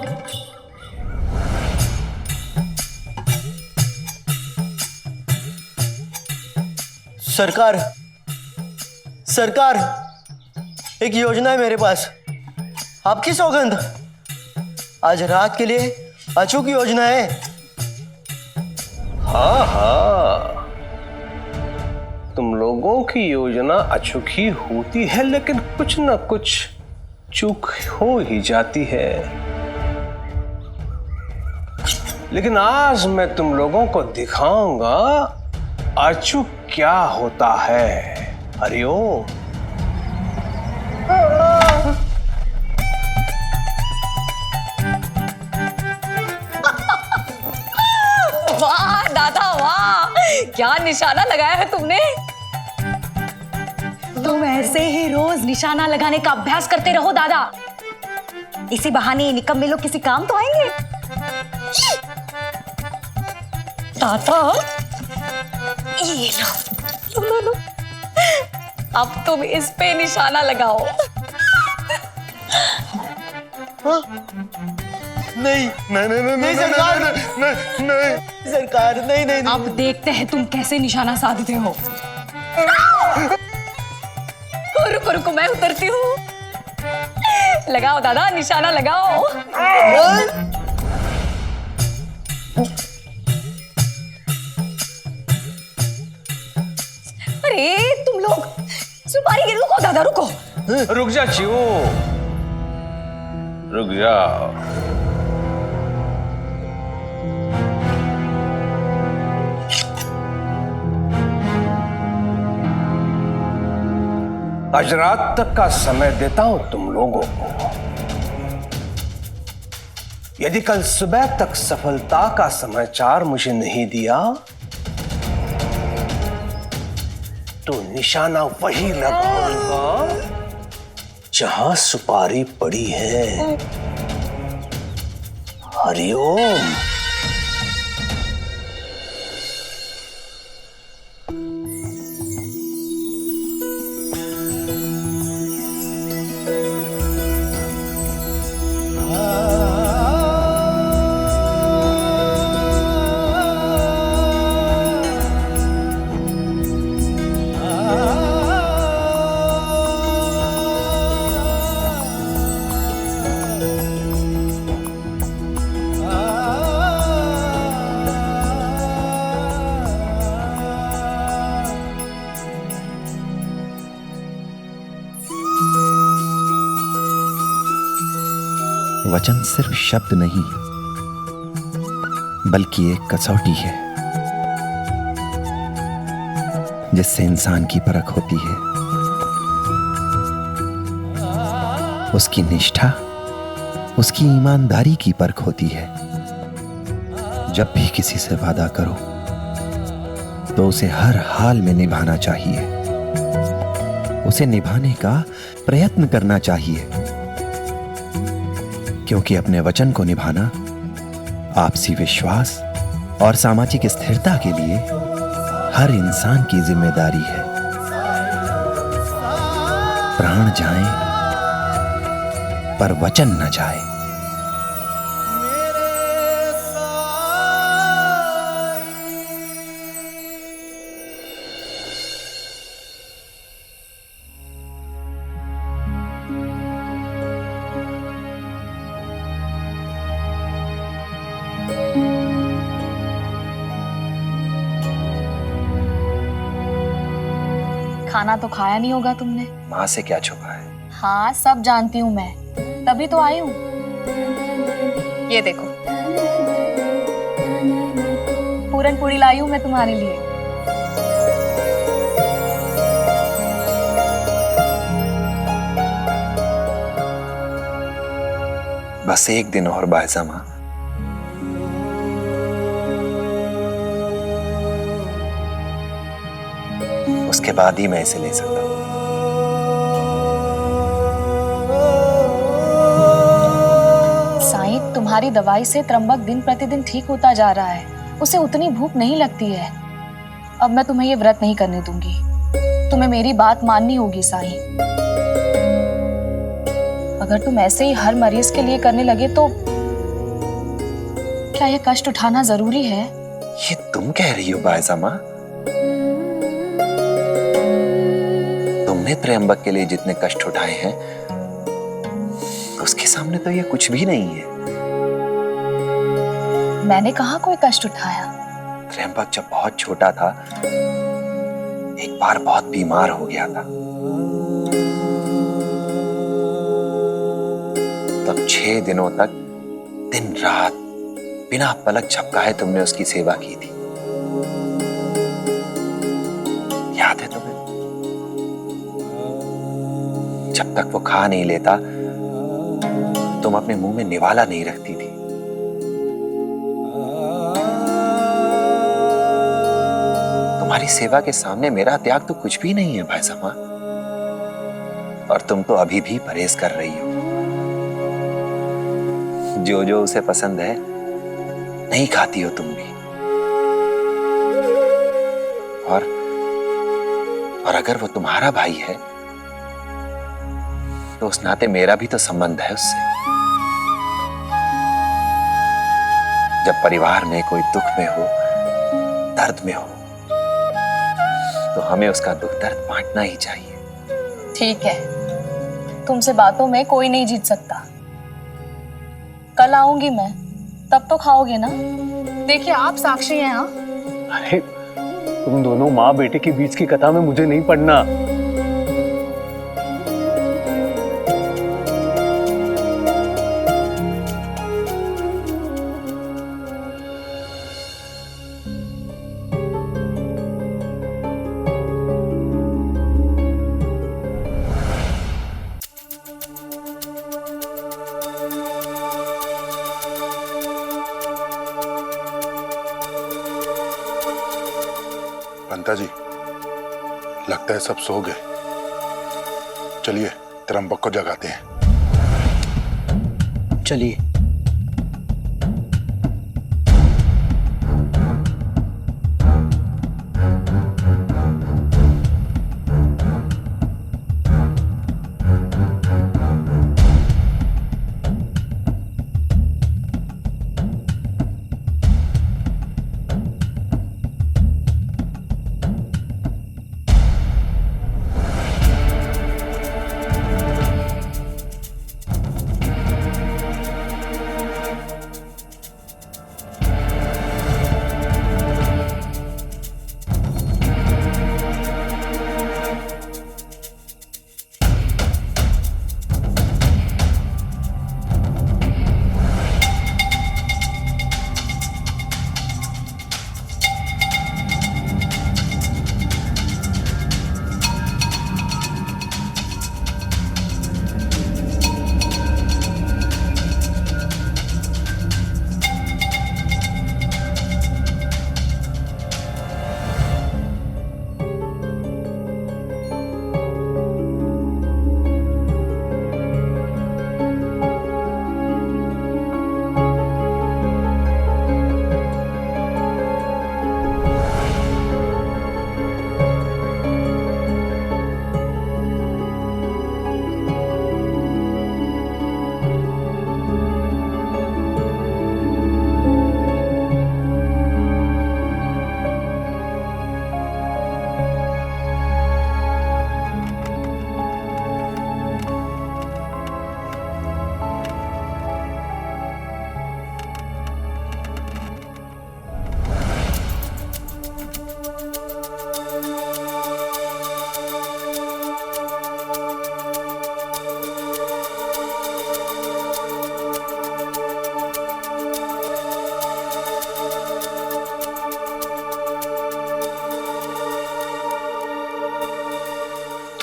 सरकार, सरकार, एक योजना है मेरे पास, आपकी सौगंध। आज रात के लिए अचूक योजना है। हाँ हाँ, तुम लोगों की योजना अचूक ही होती है, लेकिन कुछ न कुछ चूक हो ही जाती है। लेकिन आज मैं तुम लोगों को दिखाऊंगा अचूक क्या होता है। हरिओम। वाह दादा वाह, क्या निशाना लगाया है तुमने। तुम ऐसे ही रोज निशाना लगाने का अभ्यास करते रहो दादा, इसी बहाने निकम्मे लोग किसी काम तो आएंगे। दादा ये लो, अब तुम इस पे निशाना लगाओ। नहीं नहीं नहीं नहीं सरकार, नहीं नहीं सरकार, नहीं नहीं। अब देखते हैं तुम कैसे निशाना साधते हो। रुको रुको, मैं उतरती हूँ। लगाओ दादा, निशाना लगाओ। अरे तुम लोग सुपारी गिर, रुको दादा रुको। रुक जा चिऊ, रुक जाओ। आज रात तक का समय देता हूं तुम लोगों को। यदि कल सुबह तक सफलता का समाचार मुझे नहीं दिया तो निशाना वही लगाऊंगा जहां सुपारी पड़ी है। हरिओम। वचन सिर्फ शब्द नहीं बल्कि एक कसौटी है जिससे इंसान की परख होती है। उसकी निष्ठा, उसकी ईमानदारी की परख होती है। जब भी किसी से वादा करो तो उसे हर हाल में निभाना चाहिए, उसे निभाने का प्रयत्न करना चाहिए, क्योंकि अपने वचन को निभाना आपसी विश्वास और सामाजिक स्थिरता के लिए हर इंसान की जिम्मेदारी है। प्राण जाए पर वचन न जाए। खाना तो खाया नहीं होगा तुमने। माँ से क्या छुपा है? हाँ सब जानती हूँ मैं, तभी तो आई हूँ। ये देखो पूरन पूरी लाई हूँ मैं तुम्हारे लिए। बस एक दिन और बायजा माँ। उसके बाद ही मैं इसे ले सकता हूँ। साईं, तुम्हारी दवाई से त्र्यंबक दिन प्रतिदिन ठीक होता जा रहा है, उसे उतनी भूख नहीं लगती है। अब मैं तुम्हें ये व्रत नहीं करने दूंगी, तुम्हें मेरी बात माननी होगी साईं। अगर तुम ऐसे ही हर मरीज के लिए करने लगे तो क्या ये कष्ट उठाना जरूरी है? ये तुम कह रही हो बायजा माँ? तुमने त्र्यंबक के लिए जितने कष्ट उठाए हैं उसके सामने तो ये कुछ भी नहीं है। मैंने कहा कोई कष्ट उठाया? त्र्यंबक जब बहुत छोटा था एक बार बहुत बीमार हो गया था, तब 6 दिनों तक दिन रात बिना पलक झपकाए तुमने उसकी सेवा की थी। याद है तुम्हें? जब तक वो खा नहीं लेता तुम अपने मुंह में निवाला नहीं रखती थी। तुम्हारी सेवा के सामने मेरा त्याग तो कुछ भी नहीं है भाईसा माँ। और तुम तो अभी भी परहेज कर रही हो। जो जो उसे पसंद है नहीं खाती हो तुम भी। और अगर वो तुम्हारा भाई है तो उस नाते मेरा भी तो संबंध है उससे। जब परिवार में कोई दुख में हो, दर्द में हो, तो हमें उसका दुख दर्द बांटना ही चाहिए। ठीक है, तुमसे बातों में कोई नहीं जीत सकता। कल आऊंगी मैं, तब तो खाओगे ना? देखिए आप साक्षी हैं। हाँ अरे तुम दोनों माँ बेटे के बीच की कथा में मुझे नहीं पढ़ना। पंता जी, लगता है सब सो गए। चलिए त्र्यंबक को जगाते हैं। चलिए।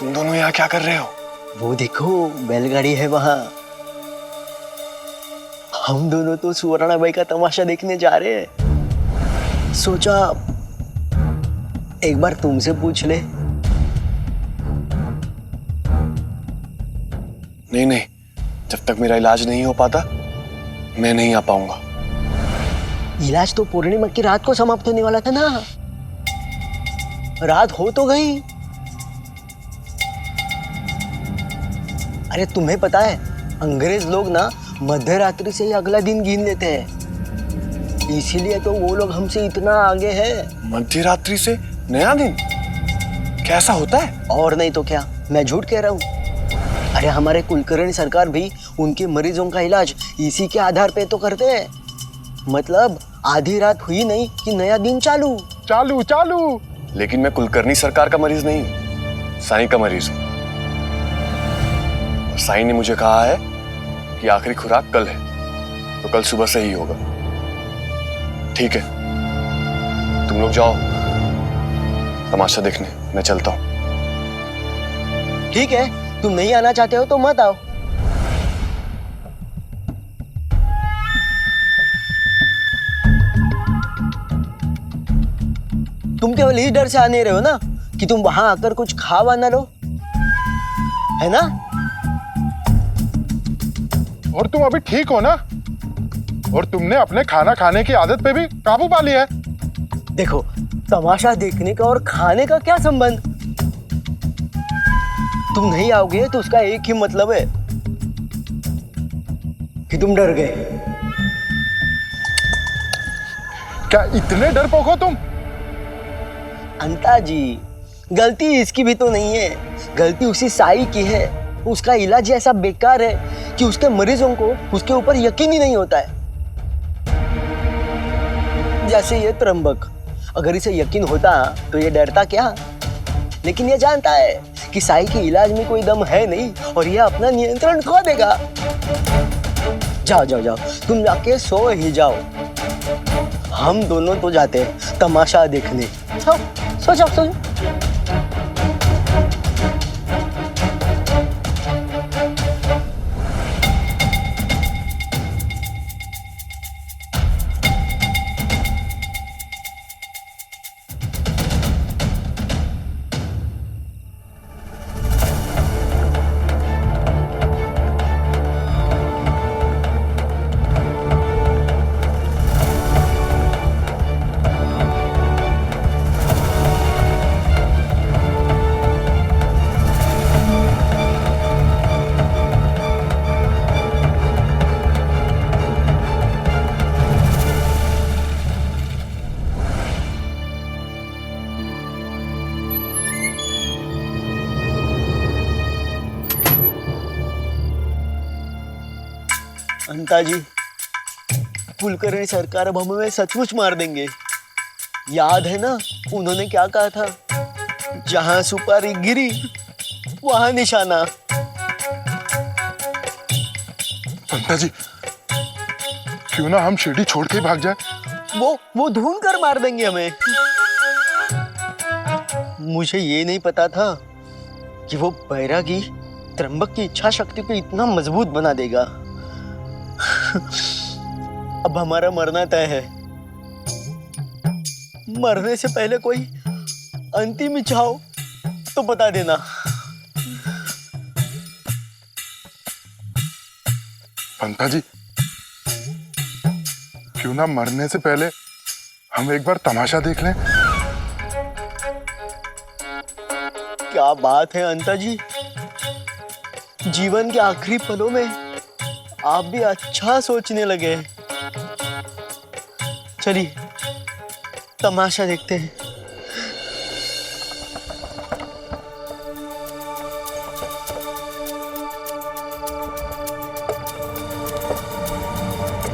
तुम दोनों यहाँ क्या कर रहे हो? वो देखो बैलगाड़ी है वहां। हम दोनों तो सुवर्णा बाई का तमाशा देखने जा रहे हैं। सोचा एक बार तुमसे पूछ ले। नहीं नहीं, जब तक मेरा इलाज नहीं हो पाता मैं नहीं आ पाऊंगा। इलाज तो पूर्णिमा की रात को समाप्त होने वाला था ना। रात हो तो गई। अरे तुम्हें पता है अंग्रेज लोग ना मध्य रात्रि से ही अगला दिन गिन लेते हैं, इसीलिए तो वो लोग हमसे इतना आगे हैं। मध्य रात्रि से नया दिन कैसा होता है? और नहीं तो क्या, मैं झूठ कह रहा हूँ? अरे हमारे कुलकर्णी सरकार भी उनके मरीजों का इलाज इसी के आधार पे तो करते हैं। मतलब आधी रात हुई नहीं कि नया दिन चालू चालू चालू। लेकिन मैं कुलकर्णी सरकार का मरीज नहीं हूँ, साईं का मरीज हूँ। और साईं ने मुझे कहा है कि आखिरी खुराक कल है, तो कल सुबह से ही होगा। ठीक है, तुम लोग जाओ तमाशा देखने, मैं चलता हूँ। ठीक है, तुम नहीं आना चाहते हो तो मत आओ। तुम केवल इस डर से आने रहे हो ना कि तुम वहां आकर कुछ खावा ना लो, है ना? और तुम अभी ठीक हो ना? और तुमने अपने खाना खाने की आदत पे भी काबू पा लिया है। देखो, तमाशा देखने का और खाने का क्या संबंध? तुम नहीं आओगे तो उसका एक ही मतलब है कि तुम डर गए। क्या इतने डरपोक हो तुम? अंता जी, गलती इसकी भी तो नहीं है, गलती उसी साई की है। उसका इलाज ऐसा बेकार है कि उसके मरीजों को उसके ऊपर यकीन ही नहीं होता है। जैसे ये त्र्यंबक, अगर इसे यकीन होता तो ये डरता क्या? लेकिन ये जानता है कि साई के इलाज में कोई दम है नहीं और ये अपना नियंत्रण खो देगा। जाओ जाओ जाओ, तुम जाके सो ही जाओ। हम दोनों तो जाते हैं तमाशा देखने। सो जाओ, सो जाओ। अंता जी, कुलकर्णी सरकार अब हमें सचमुच मार देंगे। याद है ना उन्होंने क्या कहा था? जहां सुपारी गिरी वहां निशाना। पंता जी, क्यों ना हम शिरडी छोड़ के ही भाग जाए? वो ढूंढ कर मार देंगे हमें। मुझे ये नहीं पता था कि वो बैरागी त्र्यंबक की इच्छा शक्ति को इतना मजबूत बना देगा। अब हमारा मरना तय है। मरने से पहले कोई अंतिम इच्छा हो तो बता देना। पंता जी, क्यों ना मरने से पहले हम एक बार तमाशा देख लें? क्या बात है अंता जी, जीवन के आखिरी पलों में आप भी अच्छा सोचने लगे। चलिए तमाशा देखते हैं।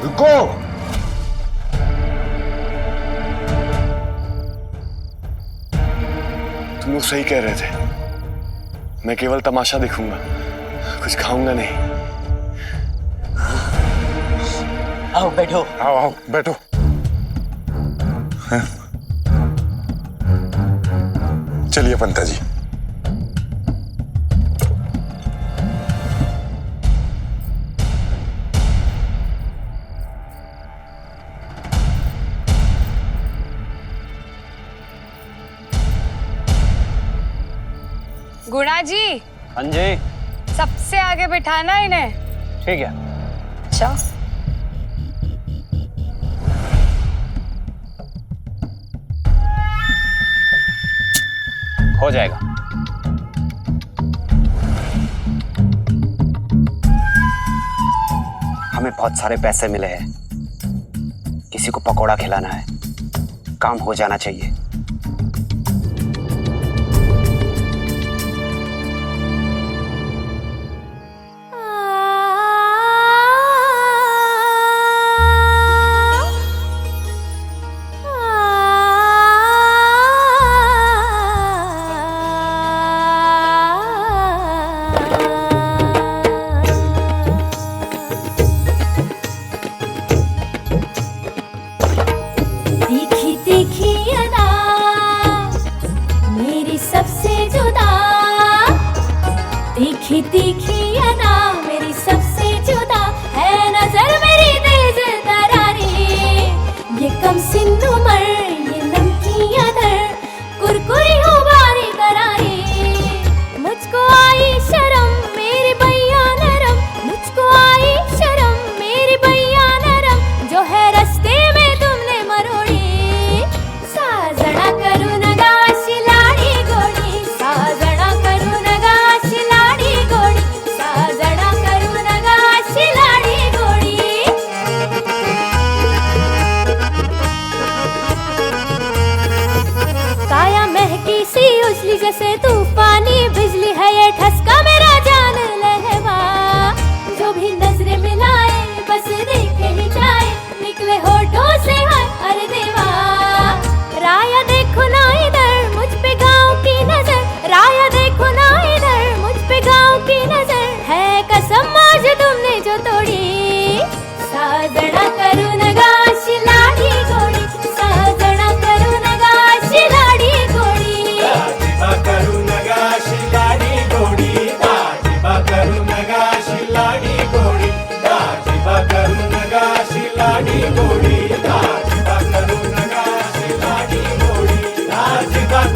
रुको! तुम लोग सही कह रहे थे, मैं केवल तमाशा देखूंगा, कुछ खाऊंगा नहीं। आओ बैठो। आओ आओ बैठो। चलिए पंता जी। गुणा जी, हाँ जी, सबसे आगे बिठाना इन्हें। ठीक है। अच्छा। हो जाएगा। हमें बहुत सारे पैसे मिले हैं, किसी को पकोड़ा खिलाना है, काम हो जाना चाहिए। तीखी तीखी अदा मेरी सबसे जुदा, तीखी तीखी अदा मेरी सबसे जुदा है, नजर मेरी तेज तरारी, ये कम सिन उम्र ये नमकी अदर, कुरकुरी हो बारी करारी, मुझको आई शर्म मेरी बैया नरम, मुझको आई शर्म मेरी बैया नरम, जो है रस्ते में तुमने मरोड़ी, साजणा करू नगाशी लाडी गोडी, साजणा करू नगाशी लाडी गोडी, साजणा करू नगाशी लाडी गोडी। काया महकी सी उजली जैसे तूफानी बिजली है ये ठसका मेरा जान लहवा, जो भी नजरें मिलाए बस देखे ही जाए, निकले होठों से हाय अरे देवा, राया देखो ना इधर मुझ पे गाँव की नजर, राया देखो ना इधर मुझ पे गाँव की नजर, है कसम आज तुमने जो तोड़ी, साजणा करू नगाशी लाडी गोडी, साजणा करू नगाशी लाडी गोडी, करू नगाशी लाडी गोडी, करू नगाशी लाडी गोडी, करू नगाशी लाडी गोडी, करू नगाशी लाडी गोडी,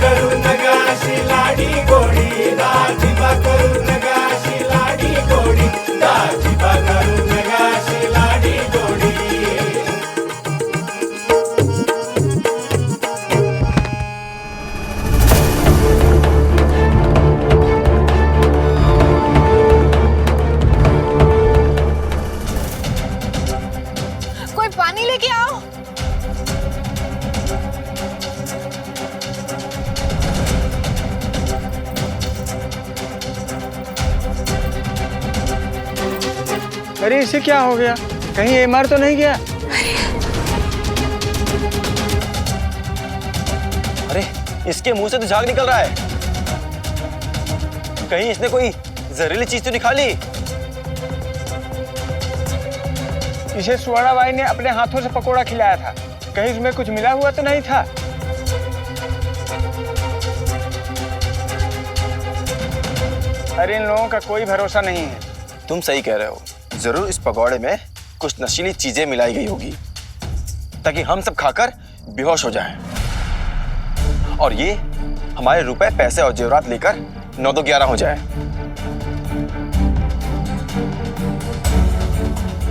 करू नगाशी लाडी गोडी, करू नगाशी लाडी गोडी, करू नगाशी लाडी गोडी। कोई पानी लेके आओ। अरे इसे क्या हो गया, कहीं एमआर तो नहीं गया? अरे इसके मुंह से तो झाग निकल रहा है, कहीं इसने कोई जहरीली चीज तो नहीं खा ली? इसे सुहाना बाई ने अपने हाथों से पकोड़ा खिलाया था, कहीं इसमें कुछ मिला हुआ तो नहीं था? अरे इन लोगों का कोई भरोसा नहीं है। तुम सही कह रहे हो, जरूर इस पकौड़े में कुछ नशीली चीजें मिलाई गई होगी ताकि हम सब खाकर बेहोश हो जाएं। और ये हमारे रुपए पैसे और जेवरात लेकर 9-11 हो जाए।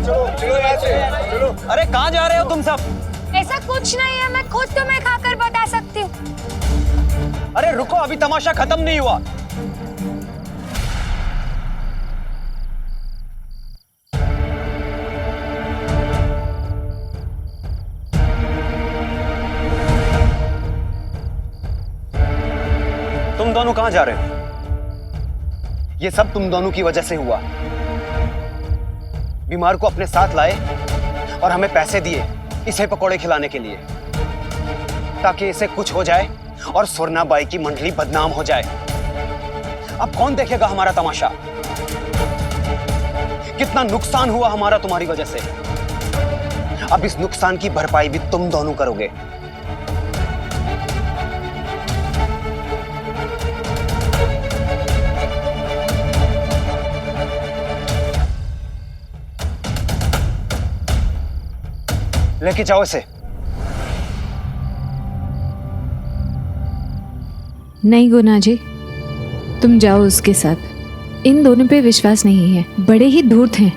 चलो। अरे कहाँ जा रहे हो तुम सब? ऐसा कुछ नहीं है, मैं खुद तुम्हें खाकर बता सकती हूँ। अरे रुको, अभी तमाशा खत्म नहीं हुआ। तुम दोनों कहाँ जा रहे हो? ये सब तुम दोनों की वजह से हुआ। बीमार को अपने साथ लाए और हमें पैसे दिए इसे पकोड़े खिलाने के लिए, ताकि इसे कुछ हो जाए और सुरना बाई की मंडली बदनाम हो जाए। अब कौन देखेगा हमारा तमाशा? कितना नुकसान हुआ हमारा तुम्हारी वजह से। अब इस नुकसान की भरपाई भी तुम दोनों करोगे। लेके जाओ इसे। नहीं गुना जी, तुम जाओ उसके साथ। इन दोनों पे विश्वास नहीं है, बड़े ही धूर्त हैं।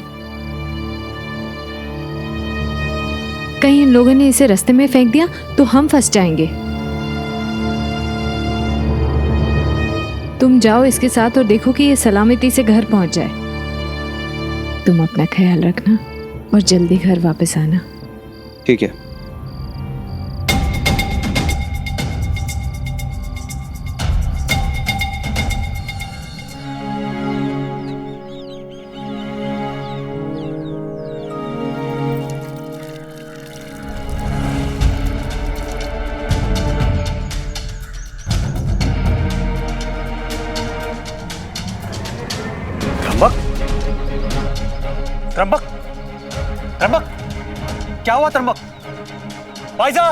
कहीं इन लोगों ने इसे रास्ते में फेंक दिया तो हम फंस जाएंगे। तुम जाओ इसके साथ और देखो कि ये सलामती से घर पहुंच जाए। तुम अपना ख्याल रखना और जल्दी घर वापस आना। ठीक है। त्र्यंबक, त्र्यंबक, क्या हुआ त्र्यंबक? भाईजा,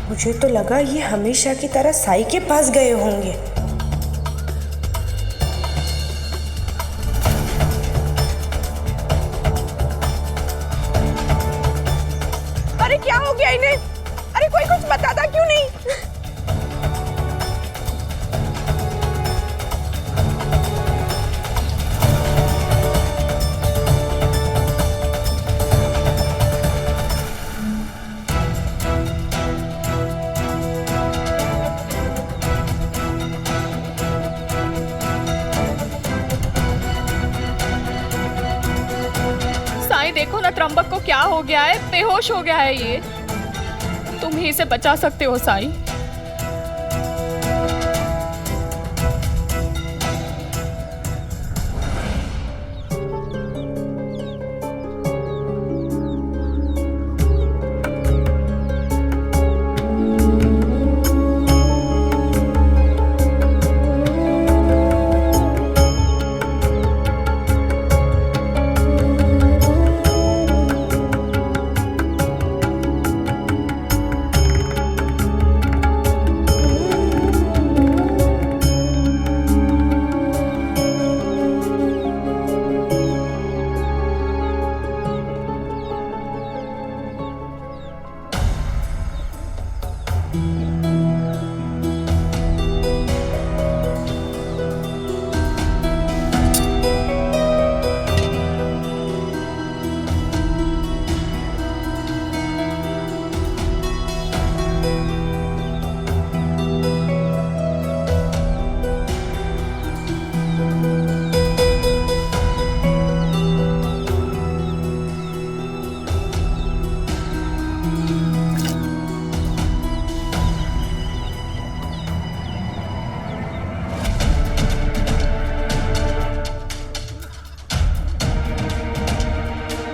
मुझे तो लगा ये हमेशा की तरह साई के पास गए होंगे। अरे क्या हो गया इन्हें? अरे कोई कुछ बताता क्यों नहीं? देखो ना त्र्यंबक को क्या हो गया है, बेहोश हो गया है ये। तुम ही इसे बचा सकते हो साई।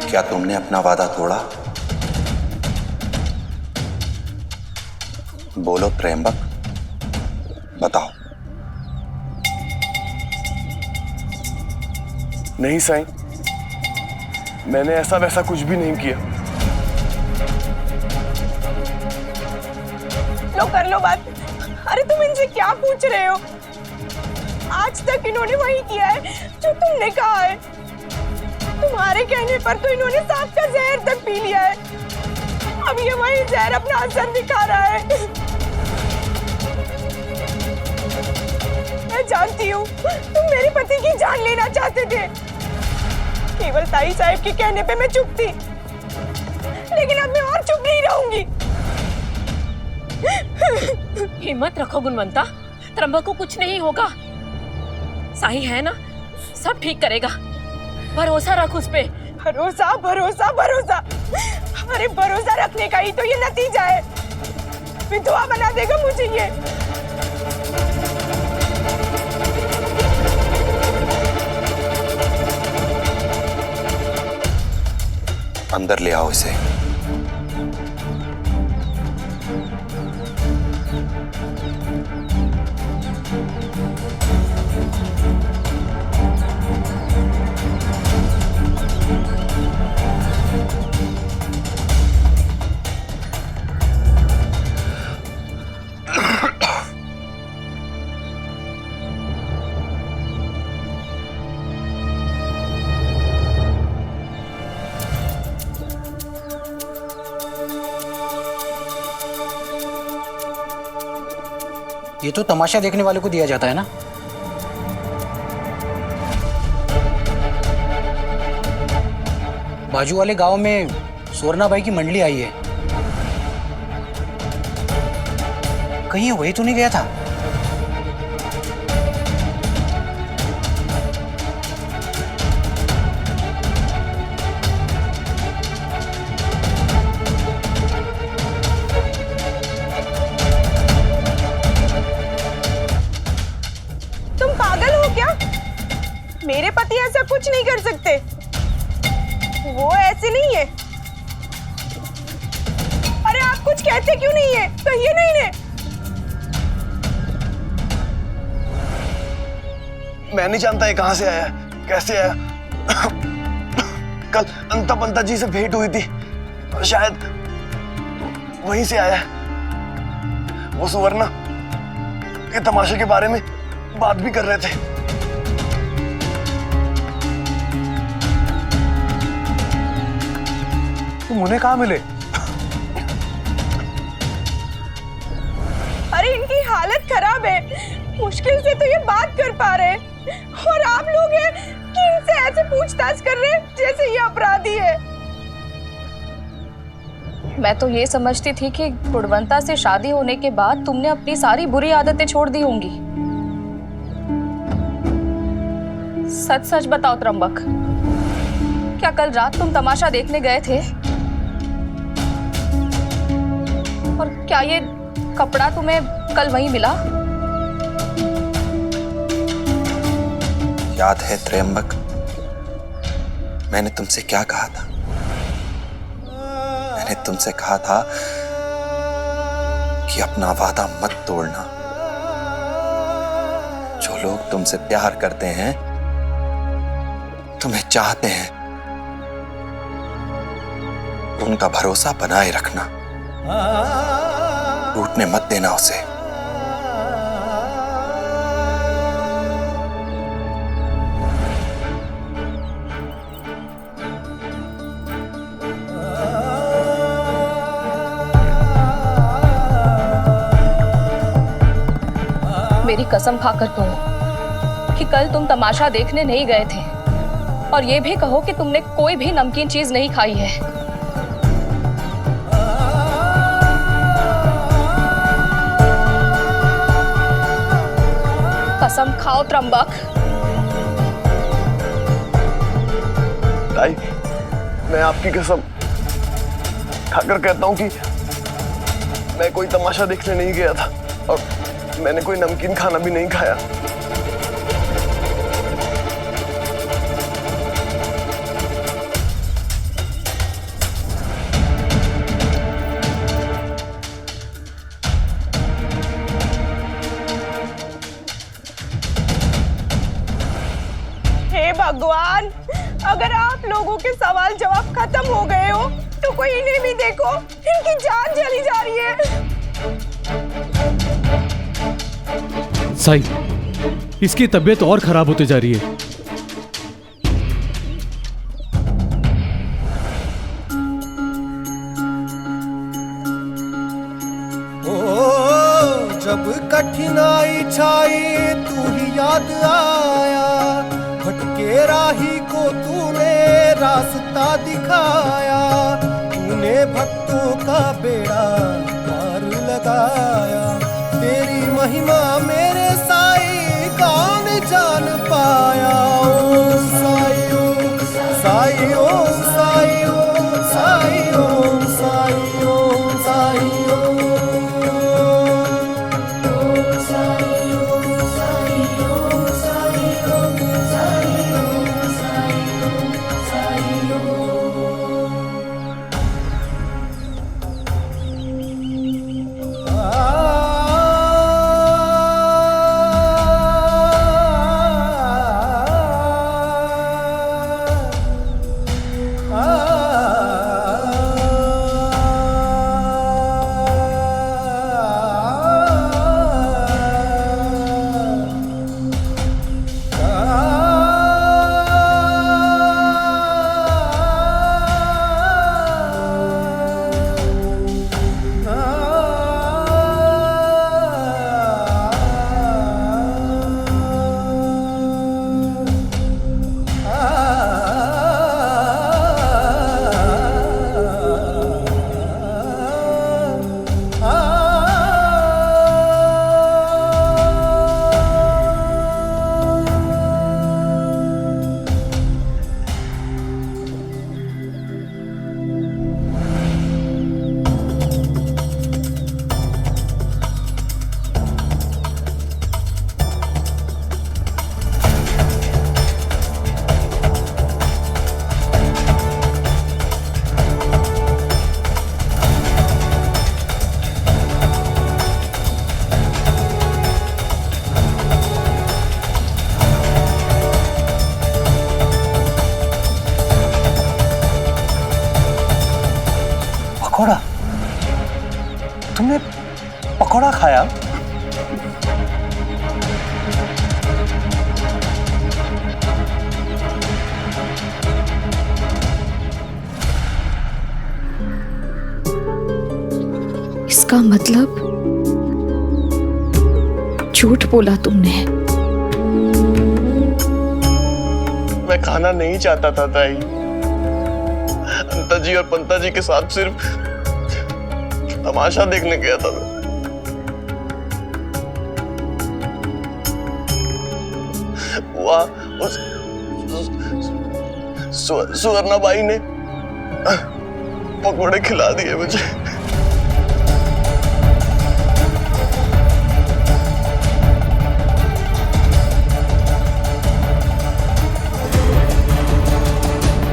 क्या तुमने अपना वादा तोड़ा? बोलो त्र्यंबक, बताओ। नहीं साईं, मैंने ऐसा वैसा कुछ भी नहीं किया। लो कर लो बात। अरे तुम इनसे क्या पूछ रहे हो? आज तक इन्होंने वही किया है जो तुमने कहा है। तुम्हारे कहने पर तो इन्होंने सांप का जहर तक पी लिया है। अब ये वही जहर अपना असर दिखा रहा है। मैं जानती हूँ तुम मेरे पति की जान लेना चाहते थे। केवल ताई साहब के कहने पे मैं चुप थी, लेकिन अब मैं और चुप नहीं रहूंगी। हिम्मत रखो गुणवंता, त्र्यंबक को कुछ नहीं होगा। साई है ना, सब ठीक करेगा। भरोसा रख उस पे। भरोसा भरोसा भरोसा। अरे भरोसा रखने का ही तो ये नतीजा है। विधवा बना देगा मुझे ये। अंदर ले आओ इसे। ये तो तमाशा देखने वाले को दिया जाता है ना। बाजू वाले गांव में सोरना बाई की मंडली आई है, कहीं वही तो नहीं गया था? तुम पागल हो क्या? मेरे पति ऐसा कुछ नहीं कर सकते, वो ऐसे नहीं है। अरे आप कुछ कहते क्यों नहीं है? कहिए नहीं ने। मैं नहीं जानता ये कहां से आया, कैसे आया। कल अंता पंता जी से भेंट हुई थी, शायद वहीं से आया। वो सुवर्णा ये तमाशे के बारे में बात भी कर रहे थे। तुम उन्हें कहाँ मिले? अरे इनकी हालत खराब है, मुश्किल से तो ये बात कर पा रहे हैं, और आप लोग हैं कि इनसे ऐसे पूछताछ कर रहे हैं जैसे ये अपराधी है। मैं तो ये समझती थी कि गुणवंता से शादी होने के बाद तुमने अपनी सारी बुरी आदतें छोड़ दी होंगी। सच सच बताओ त्र्यंबक, क्या कल रात तुम तमाशा देखने गए थे? और क्या ये कपड़ा तुम्हें कल वहीं मिला? याद है त्र्यंबक, मैंने तुमसे क्या कहा था? मैंने तुमसे कहा था कि अपना वादा मत तोड़ना। जो लोग तुमसे प्यार करते हैं, तुम्हें चाहते हैं, उनका भरोसा बनाए रखना, टूटने मत देना उसे। मेरी कसम खाकर कहो कि कल तुम तमाशा देखने नहीं गए थे, और ये भी कहो कि तुमने कोई भी नमकीन चीज नहीं खाई है। कसम खाओ त्र्यंबक। ताई, मैं आपकी कसम खाकर कहता हूं कि मैं कोई तमाशा देखने नहीं गया था, और मैंने कोई नमकीन खाना भी नहीं खाया। हे भगवान, अगर आप लोगों के सवाल जवाब खत्म हो गए हो तो कोई इन्हें भी देखो, इनकी जान चली जा रही है। साई, इसकी तबीयत और खराब होती जा रही है। ओ जब कठिनाई छाई तू ही याद आया, भटके राही को तूने रास्ता दिखाया, तूने भक्तों का बेड़ा पार लगाया। तेरी महिमा मेरे साई कौन जान पाया। ओम साई ओम साई ओम साई ओम साई ओम साई ओम साई ओम साई ओम साई ओम साई ओम साई ओम साई ओम साई ओम। बताया? इसका मतलब झूठ बोला तुमने। मैं खाना नहीं चाहता था ताई। अंता जी और पंता जी के साथ सिर्फ तमाशा देखने गया था मैं। वहां सुवर्णाबाई ने पकोड़े खिला दिए मुझे।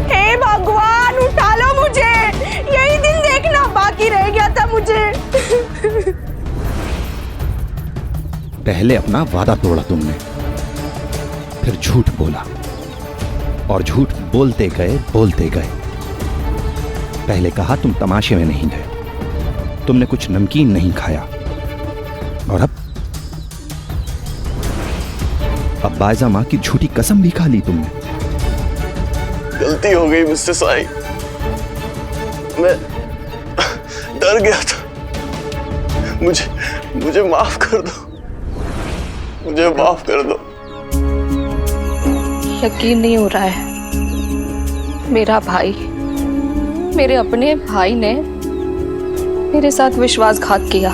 हे भगवान, उठा लो मुझे, यही दिन देखना बाकी रह गया था मुझे। पहले अपना वादा तोड़ा तुमने, फिर झूठ बोला और झूठ बोलते गए। पहले कहा तुम तमाशे में नहीं गए, तुमने कुछ नमकीन नहीं खाया, और अब बायजा माँ की झूठी कसम भी खा ली तुमने। गलती हो गई मुझसे साईं, मैं डर गया था। मुझे माफ कर दो, मुझे माफ कर दो। यकीन नहीं हो रहा है, मेरा भाई, मेरे अपने भाई ने मेरे साथ विश्वासघात किया।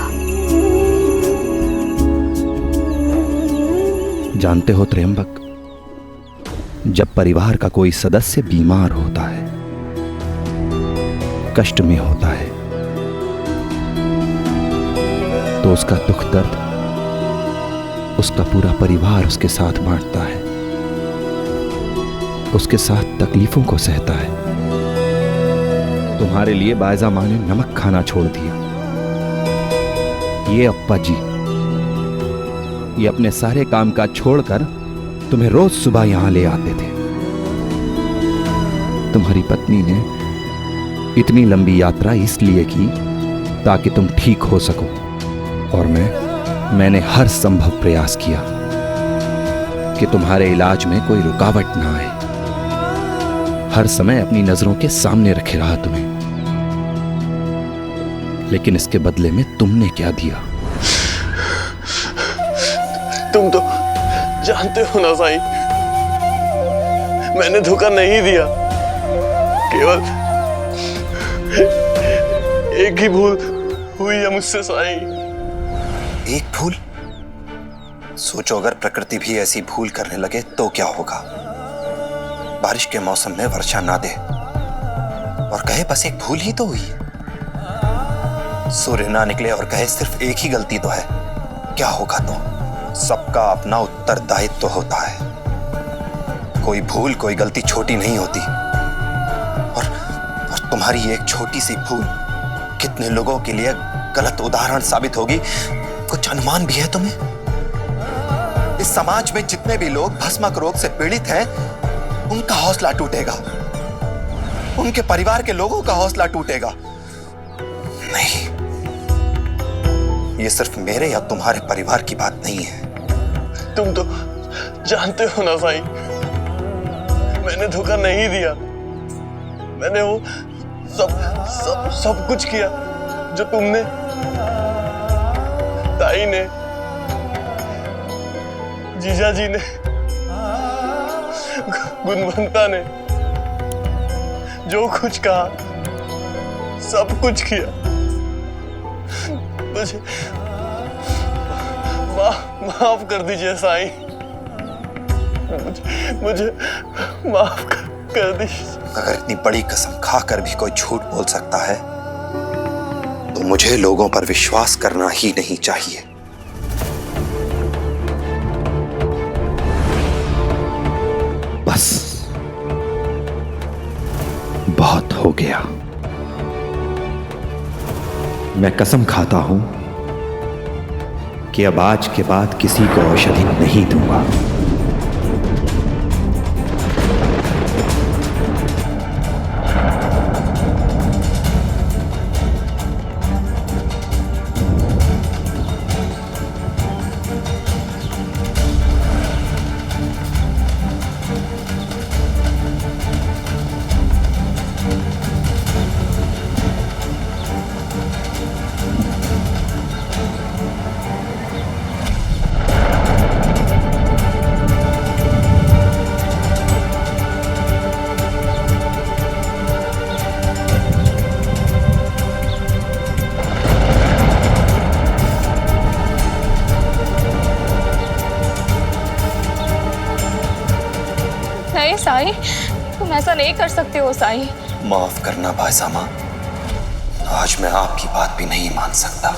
जानते हो त्र्यंबक, जब परिवार का कोई सदस्य बीमार होता है, कष्ट में होता है, तो उसका दुख दर्द उसका पूरा परिवार उसके साथ बांटता है, उसके साथ तकलीफों को सहता है। तुम्हारे लिए बायजा माँ ने नमक खाना छोड़ दिया। ये अप्पा जी, ये अपने सारे काम काज छोड़कर तुम्हें रोज सुबह यहां ले आते थे। तुम्हारी पत्नी ने इतनी लंबी यात्रा इसलिए की ताकि तुम ठीक हो सको, और मैंने हर संभव प्रयास किया कि तुम्हारे इलाज में कोई रुकावट ना आए। हर समय अपनी नजरों के सामने रखे रहा तुम्हें, लेकिन इसके बदले में तुमने क्या दिया? तुम तो जानते हो ना साईं, मैंने धोखा नहीं दिया। केवल एक ही भूल हुई है मुझसे साईं। एक भूल? सोचो अगर प्रकृति भी ऐसी भूल करने लगे तो क्या होगा? बारिश के मौसम में वर्षा ना दे और कहे बस एक भूल ही तो हुई। सूर्य ना निकले और कहे सिर्फ एक ही गलती तो है, क्या होगा? तो सबका अपना उत्तरदायित्व तो होता है। कोई भूल, कोई गलती छोटी नहीं होती, और तुम्हारी एक छोटी सी भूल कितने लोगों के लिए गलत उदाहरण साबित होगी, कुछ अनुमान भी है तुम्हें? इस समाज में जितने भी लोग भस्मक रोग से पीड़ित हैं, उनका हौसला टूटेगा, उनके परिवार के लोगों का हौसला टूटेगा। नहीं, ये सिर्फ मेरे या तुम्हारे परिवार की बात नहीं है। तुम तो जानते हो ना साईं, मैंने धोखा नहीं दिया। मैंने वो सब कुछ किया जो तुमने, ताई ने, जीजा जी ने, गुणवंता ने जो कुछ कहा, सब कुछ किया। मुझे माफ कर दीजिए साईं, मुझे माफ कर दीजिए। अगर इतनी बड़ी कसम खाकर भी कोई झूठ बोल सकता है, तो मुझे लोगों पर विश्वास करना ही नहीं चाहिए। बस बहुत हो गया। मैं कसम खाता हूं कि अब आज के बाद किसी को औषधि नहीं दूंगा। नहीं साईं, तुम ऐसा नहीं कर सकते हो साईं। माफ करना भाईसामा, आज मैं आपकी बात भी नहीं मान सकता।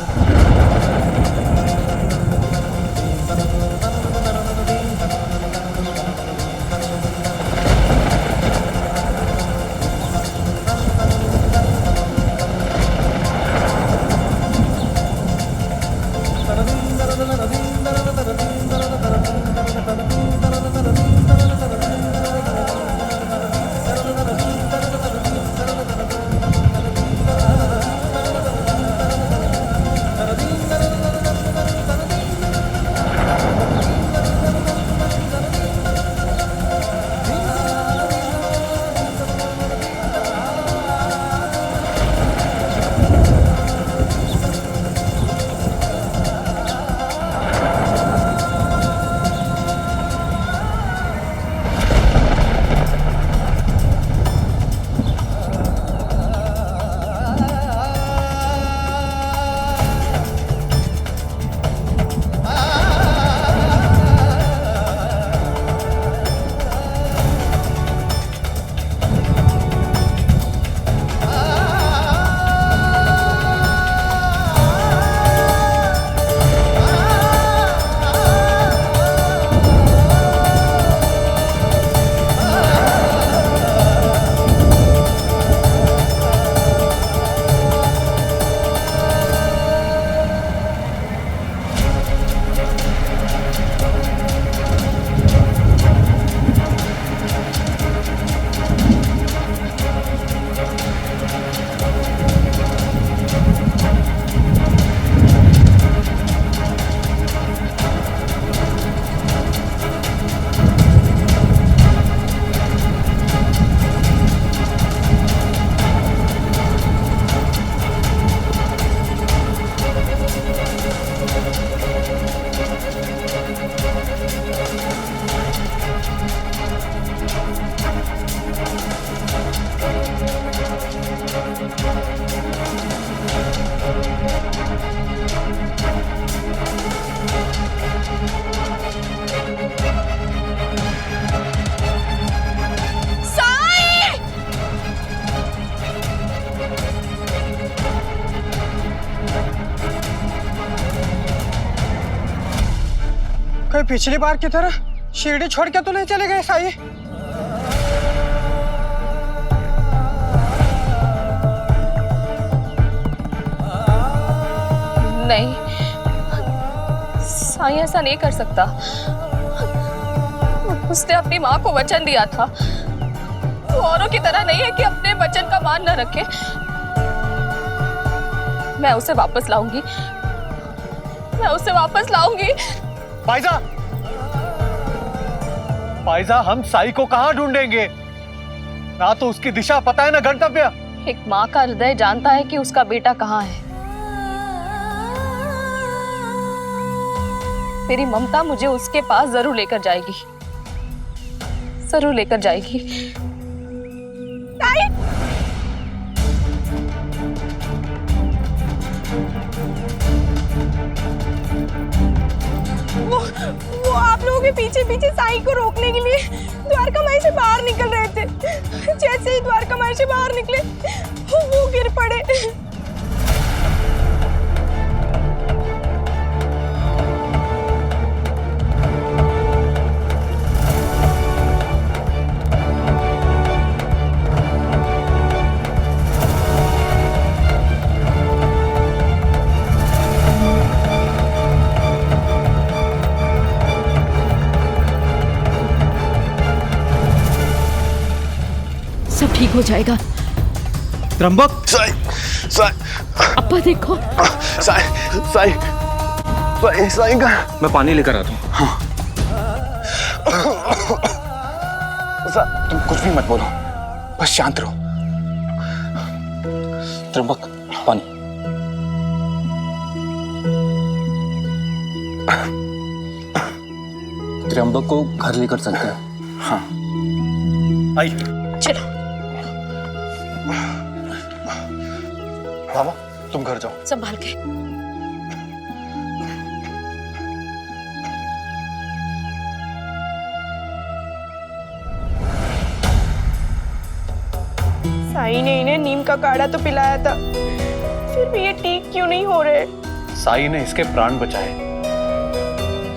कहीं पिछली बार की तरह शिरडी छोड़ के तो नहीं चले गए साईं? नहीं साईं, ऐसा नहीं कर सकता। उसने अपनी माँ को वचन दिया था, वो औरों की तरह नहीं है कि अपने वचन का मान न रखे। मैं उसे वापस लाऊंगी, मैं उसे वापस लाऊंगी। पाइजा, पाइजा, हम साई को कहाँ ढूंढेंगे? ना तो उसकी दिशा पता है ना गंतव्य। एक माँ का हृदय जानता है कि उसका बेटा कहाँ है। मेरी ममता मुझे उसके पास जरूर लेकर जाएगी, जरूर लेकर जाएगी। वो आप लोगों के पीछे पीछे साईं को रोकने के लिए द्वारका माई से बाहर निकल रहे थे। जैसे ही द्वारका माई से बाहर निकले वो गिर पड़े। सब ठीक हो जाएगा। त्र्यंबक, साई, साई, अब्बा देखो। साई, साई, साई, साई का। मैं पानी लेकर आता हूँ। हाँ। तुम कुछ भी मत बोलो, बस शांत रहो। त्र्यंबक, पानी। त्र्यंबक को घर लेकर चलते हैं। हाँ। आई। चलो। मामा, तुम घर जाओ। संभाल के। साई ने इन्हें नीम का काढ़ा तो पिलाया था, फिर भी ये ठीक क्यों नहीं हो रहे? साई ने इसके प्राण बचाए,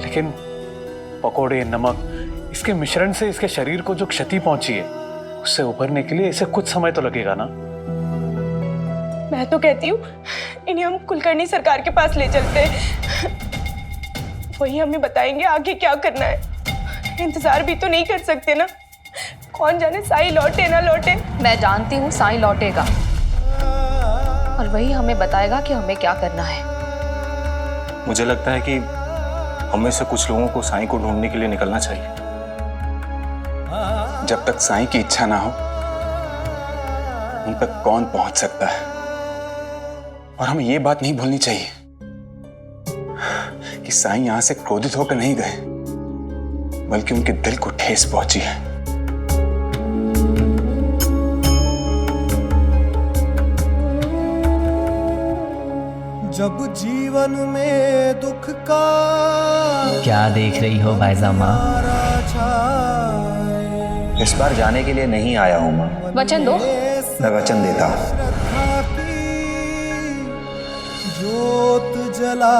लेकिन पकोड़े, नमक, इसके मिश्रण से इसके शरीर को जो क्षति पहुंची है उससे उभरने के लिए इसे कुछ समय तो लगेगा ना। मैं तो कहती हूँ इन्हें हम कुलकर्णी सरकार के पास ले चलते हैं, वही हमें बताएंगे आगे क्या करना है। इंतजार भी तो नहीं कर सकते ना, कौन जाने साई लौटे ना लौटे। मैं जानती हूँ साई लौटेगा और वही हमें बताएगा कि हमें क्या करना है। मुझे लगता है कि हमें से कुछ लोगों को साई को ढूंढने के लिए निकलना चाहिए। जब तक साई की इच्छा ना हो उन तक कौन पहुंच सकता है। और हमें यह बात नहीं भूलनी चाहिए कि साई यहां से क्रोधित होकर नहीं गए, बल्कि उनके दिल को ठेस पहुंची है। जब जीवन में दुख का क्या देख रही हो भाईजामा? इस बार जाने के लिए नहीं आया हूं मां। वचन दो। मैं वचन देता हूं। जोत जला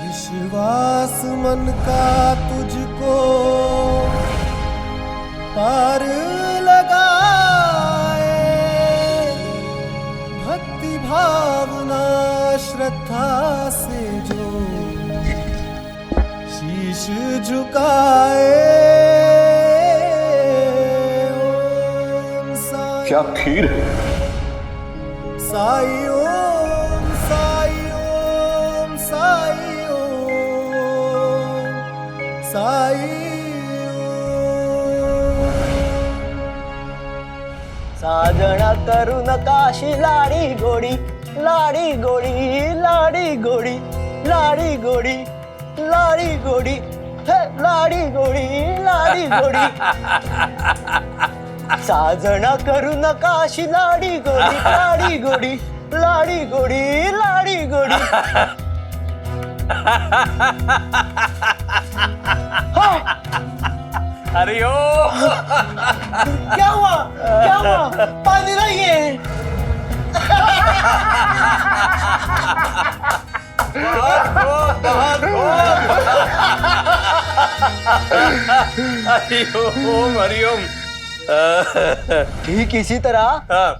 विश्वास मन का तुझको पार लगाए, भक्ति भावना श्रद्धा से जो शीश झुकाए। क्या खीर है? साई ओम साई ओम साई ओम साई ओम। साजना करू नकाशी लाडी गोडी, लाडी गोडी, लाडी गोडी, लाडी गोडी, लाडी गोडी, हे लाडी गोडी, लाडी गोडी। साजना करू नकाशी लाडी गोडी, लाडी गोडी, लाडी गोडी, लाडी गोडी। अरे ओ क्या हुआ? क्या हुआ? पानी लाइए। हरिओम हरिओम। ठीक इसी तरह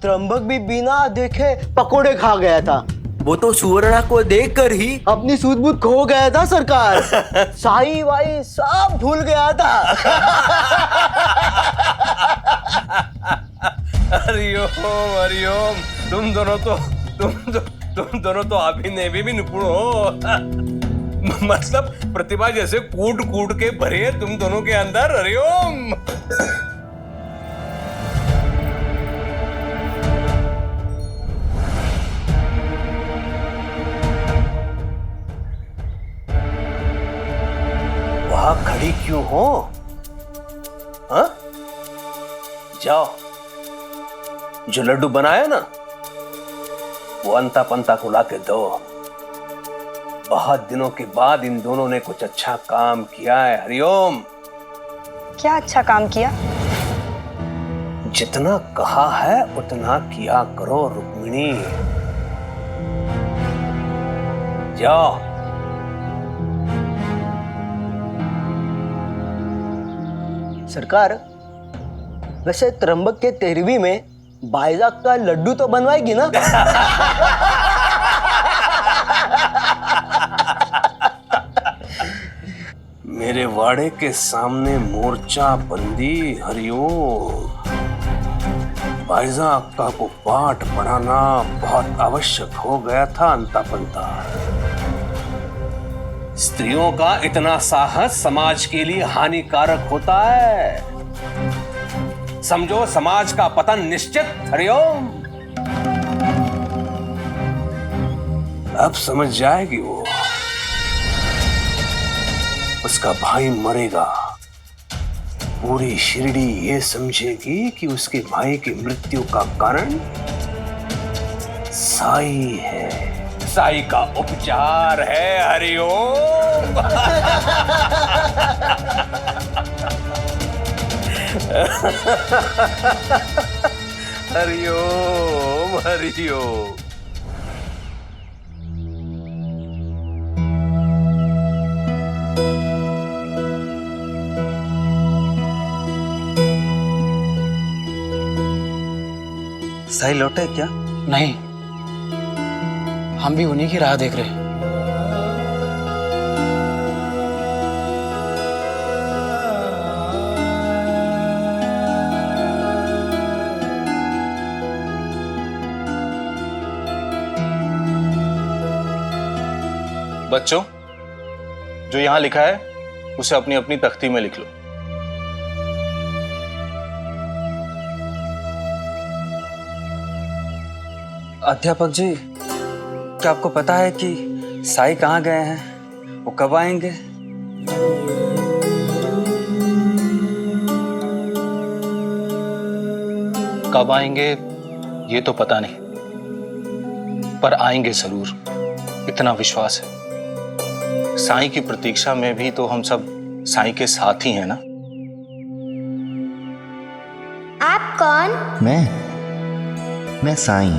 त्र्यंबक भी बिना देखे पकोड़े खा गया था। वो तो सुवर्णा को देखकर ही अपनी सूझबूझ खो गया था सरकार। साई वाई सब भूल गया था। हरिओम हरिओम। तुम दोनों तो अभिनय में भी निपुण हो। मतलब प्रतिभा जैसे कूट कूट के भरे तुम दोनों के अंदर। हरिओम। वहां खड़ी क्यों हो? हाँ? जाओ, जो लड्डू बनाया ना वो अंता पंता को लाके दो। बहुत दिनों के बाद इन दोनों ने कुछ अच्छा काम किया है। हरिओम। क्या अच्छा काम किया? जितना कहा है उतना किया करो रुक्मिणी। जाओ। सरकार, वैसे त्र्यंबक के 13वीं में बाइजाक का लड्डू तो बनवाएगी ना? मेरे वाड़े के सामने मोर्चा बंदी। हरिओम। बाइजा अक्का को पाठ पढ़ाना बहुत आवश्यक हो गया था अंता पंता। स्त्रियों का इतना साहस समाज के लिए हानिकारक होता है। समझो समाज का पतन निश्चित। हरिओम। अब समझ जाएगी वो। उसका भाई मरेगा, पूरी शिरडी ये समझेगी कि उसके भाई की मृत्यु का कारण साई है, साई का उपचार है। हरिओम। हरिओम हरिओम। साई लौटे क्या? नहीं, हम भी उन्हीं की राह देख रहे हैं। बच्चों, जो यहां लिखा है उसे अपनी अपनी तख्ती में लिख लो। अध्यापक जी, क्या आपको पता है कि साई कहाँ गए हैं? वो कब आएंगे? कब आएंगे ये तो पता नहीं, पर आएंगे जरूर, इतना विश्वास है। साईं की प्रतीक्षा में भी तो हम सब साईं के साथ ही हैं ना। आप कौन? मैं साईं।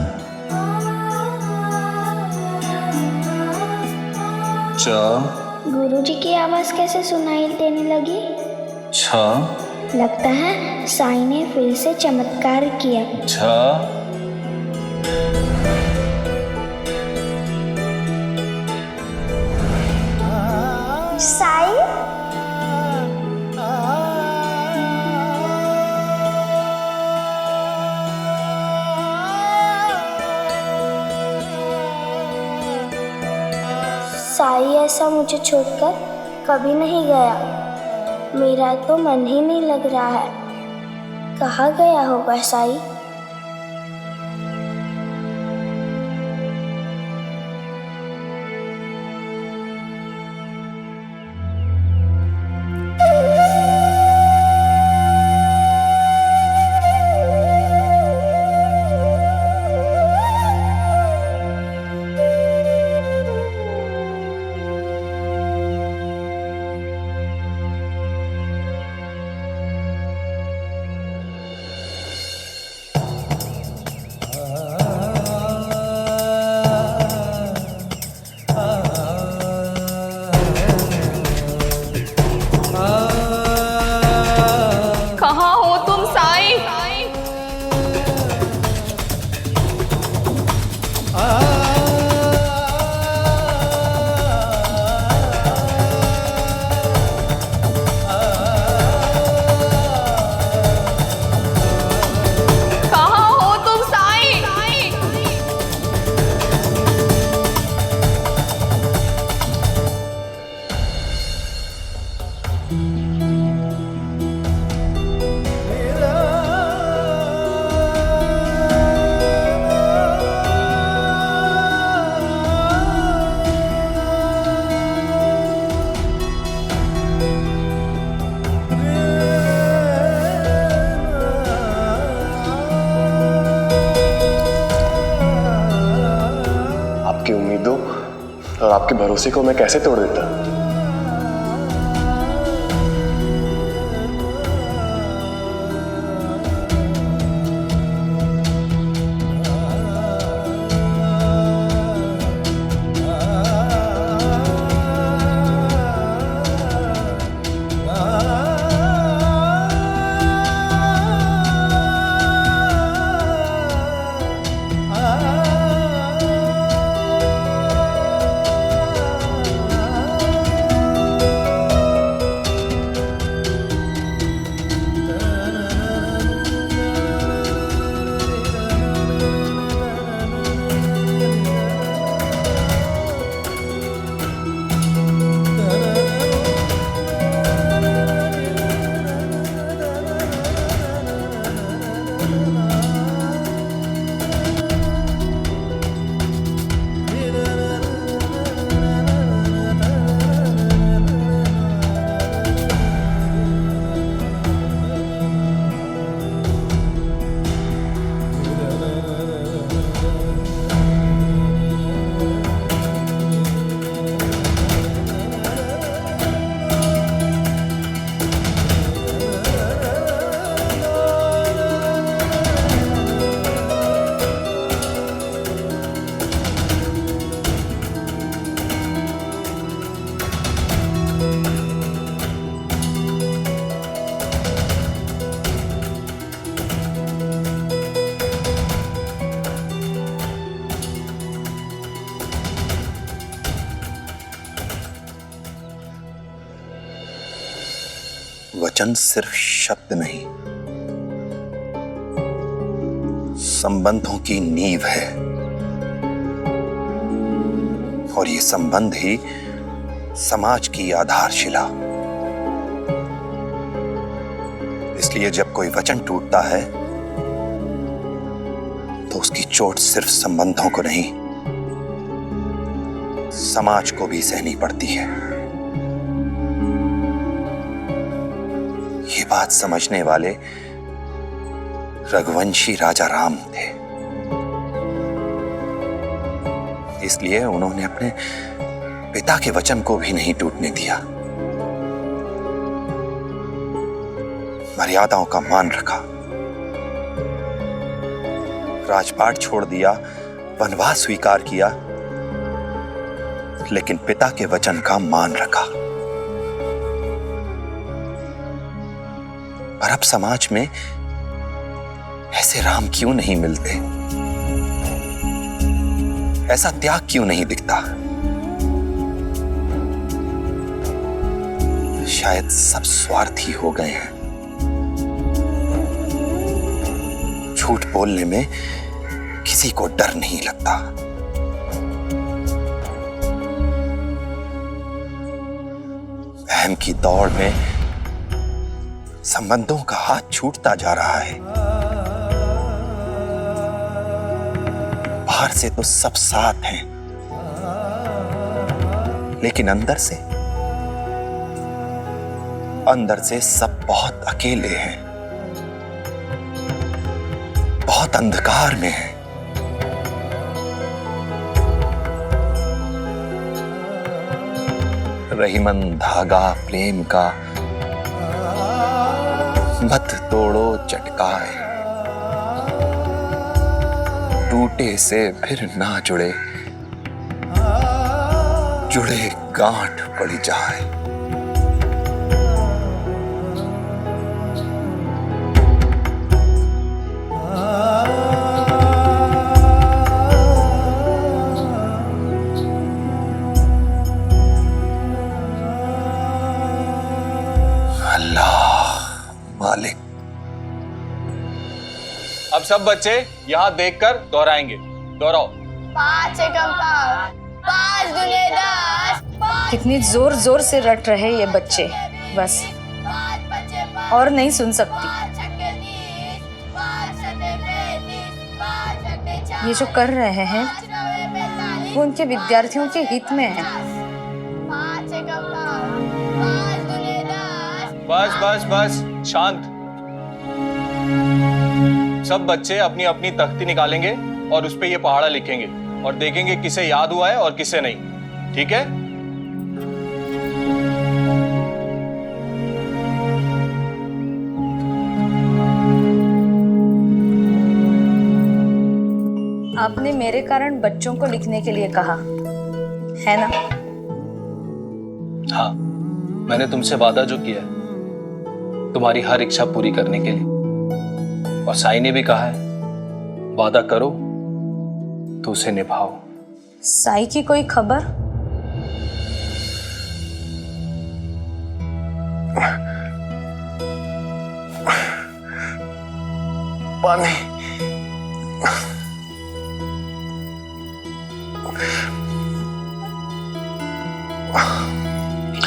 गुरुजी की आवाज कैसे सुनाई देने लगी? लगता है साईं ने फिर से चमत्कार किया। साईं, साईं ऐसा मुझे छोड़कर कभी नहीं गया। मेरा तो मन ही नहीं लग रहा है। कहाँ गया होगा साईं? आपकी उम्मीदों और आपके भरोसे को मैं कैसे तोड़ देता। वचन सिर्फ शब्द नहीं, संबंधों की नींव है, और ये संबंध ही समाज की आधारशिला। इसलिए जब कोई वचन टूटता है तो उसकी चोट सिर्फ संबंधों को नहीं, समाज को भी सहनी पड़ती है। ये बात समझने वाले रघुवंशी राजा राम थे। इसलिए उन्होंने अपने पिता के वचन को भी नहीं टूटने दिया। मर्यादाओं का मान रखा, राजपाट छोड़ दिया, वनवास स्वीकार किया, लेकिन पिता के वचन का मान रखा। पर अब समाज में ऐसे राम क्यों नहीं मिलते? ऐसा त्याग क्यों नहीं दिखता? शायद सब स्वार्थी हो गए हैं। झूठ बोलने में किसी को डर नहीं लगता। अहम की दौड़ में संबंधों का हाथ छूटता जा रहा है। बाहर से तो सब साथ हैं, लेकिन अंदर से सब बहुत अकेले हैं, बहुत अंधकार में हैं। रहीमन धागा प्रेम का मत तोड़ो चटकाए, टूटे से फिर ना जुड़े, जुड़े गांठ पड़ जाए। मालिक। अब सब बच्चे यहाँ देखकर दोहराएंगे। दोहराओ। 5 एकम 5, 5 दूने 10। कितनी जोर जोर से रट रहे ये बच्चे, बस और नहीं सुन सकती। ये जो कर रहे हैं वो उनके विद्यार्थियों के हित में है। बस बस बस, शांत। सब बच्चे अपनी अपनी तख्ती निकालेंगे और उस पे ये पहाड़ा लिखेंगे और देखेंगे किसे याद हुआ है और किसे नहीं। ठीक है? आपने मेरे कारण बच्चों को लिखने के लिए कहा है ना? हाँ, मैंने तुमसे वादा जो किया है तुम्हारी हर इच्छा पूरी करने के लिए, और साई ने भी कहा है वादा करो तो उसे निभाओ। साई की कोई खबर? पानी।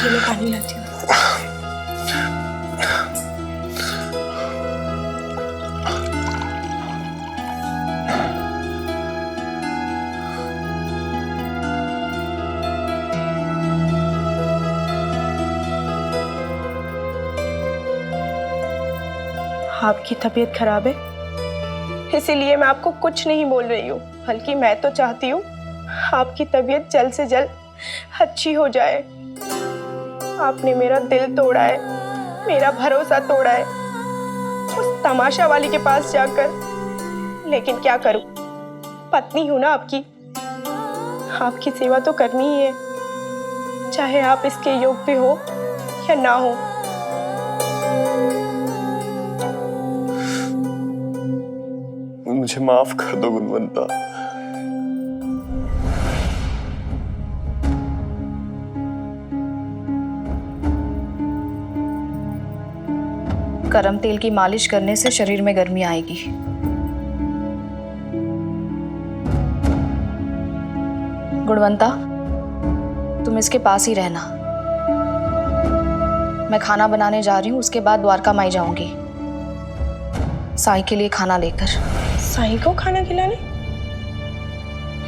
मैं पानी लाती हूँ। आपकी तबीयत खराब है, इसीलिए मैं आपको कुछ नहीं बोल रही हूँ। बल्कि मैं तो चाहती हूँ आपकी तबीयत जल्द से जल्द अच्छी हो जाए। आपने मेरा दिल तोड़ा है, मेरा भरोसा तोड़ा है उस तमाशा वाली के पास जाकर। लेकिन क्या करूं, पत्नी हूं ना आपकी, आपकी सेवा तो करनी ही है, चाहे आप इसके योग्य हो या ना हो। मुझे माफ कर दो गुणवंता। गरम तेल की मालिश करने से शरीर में गर्मी आएगी। गुणवंता, तुम इसके पास ही रहना। मैं खाना बनाने जा रही हूँ, उसके बाद द्वारका माई जाऊंगी साई के लिए खाना लेकर। साई को खाना खिलाने?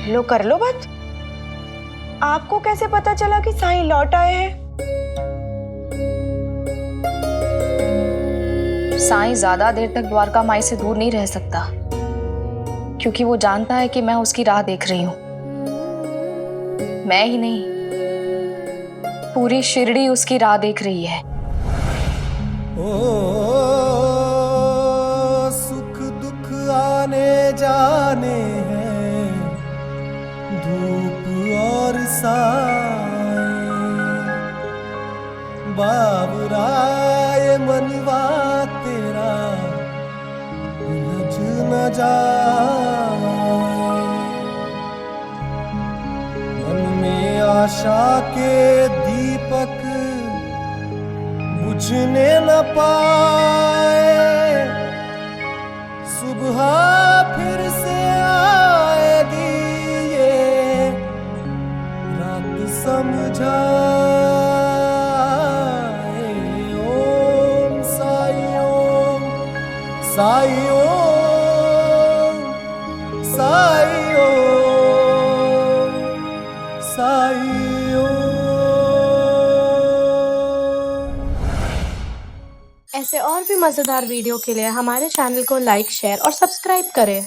लो कर लो बात। आपको कैसे पता चला कि साई लौट आए हैं? साई ज्यादा देर तक द्वारका माई से दूर नहीं रह सकता, क्योंकि वो जानता है कि मैं उसकी राह देख रही हूँ। मैं ही नहीं, पूरी शिरडी उसकी राह देख रही है। सुख दुख आने जाने हैं, धूप और साए, बाबराए मनवा तेरा उलझ न जाए। मन में आशा के दीपक बुझने न पाए, सुबह फिर से आएगी ये रात समझाए। ओम साई ओम, साई ओम, साई ओम, साई ओम। ऐसे और भी मजेदार वीडियो के लिए हमारे चैनल को लाइक, शेयर और सब्सक्राइब करें।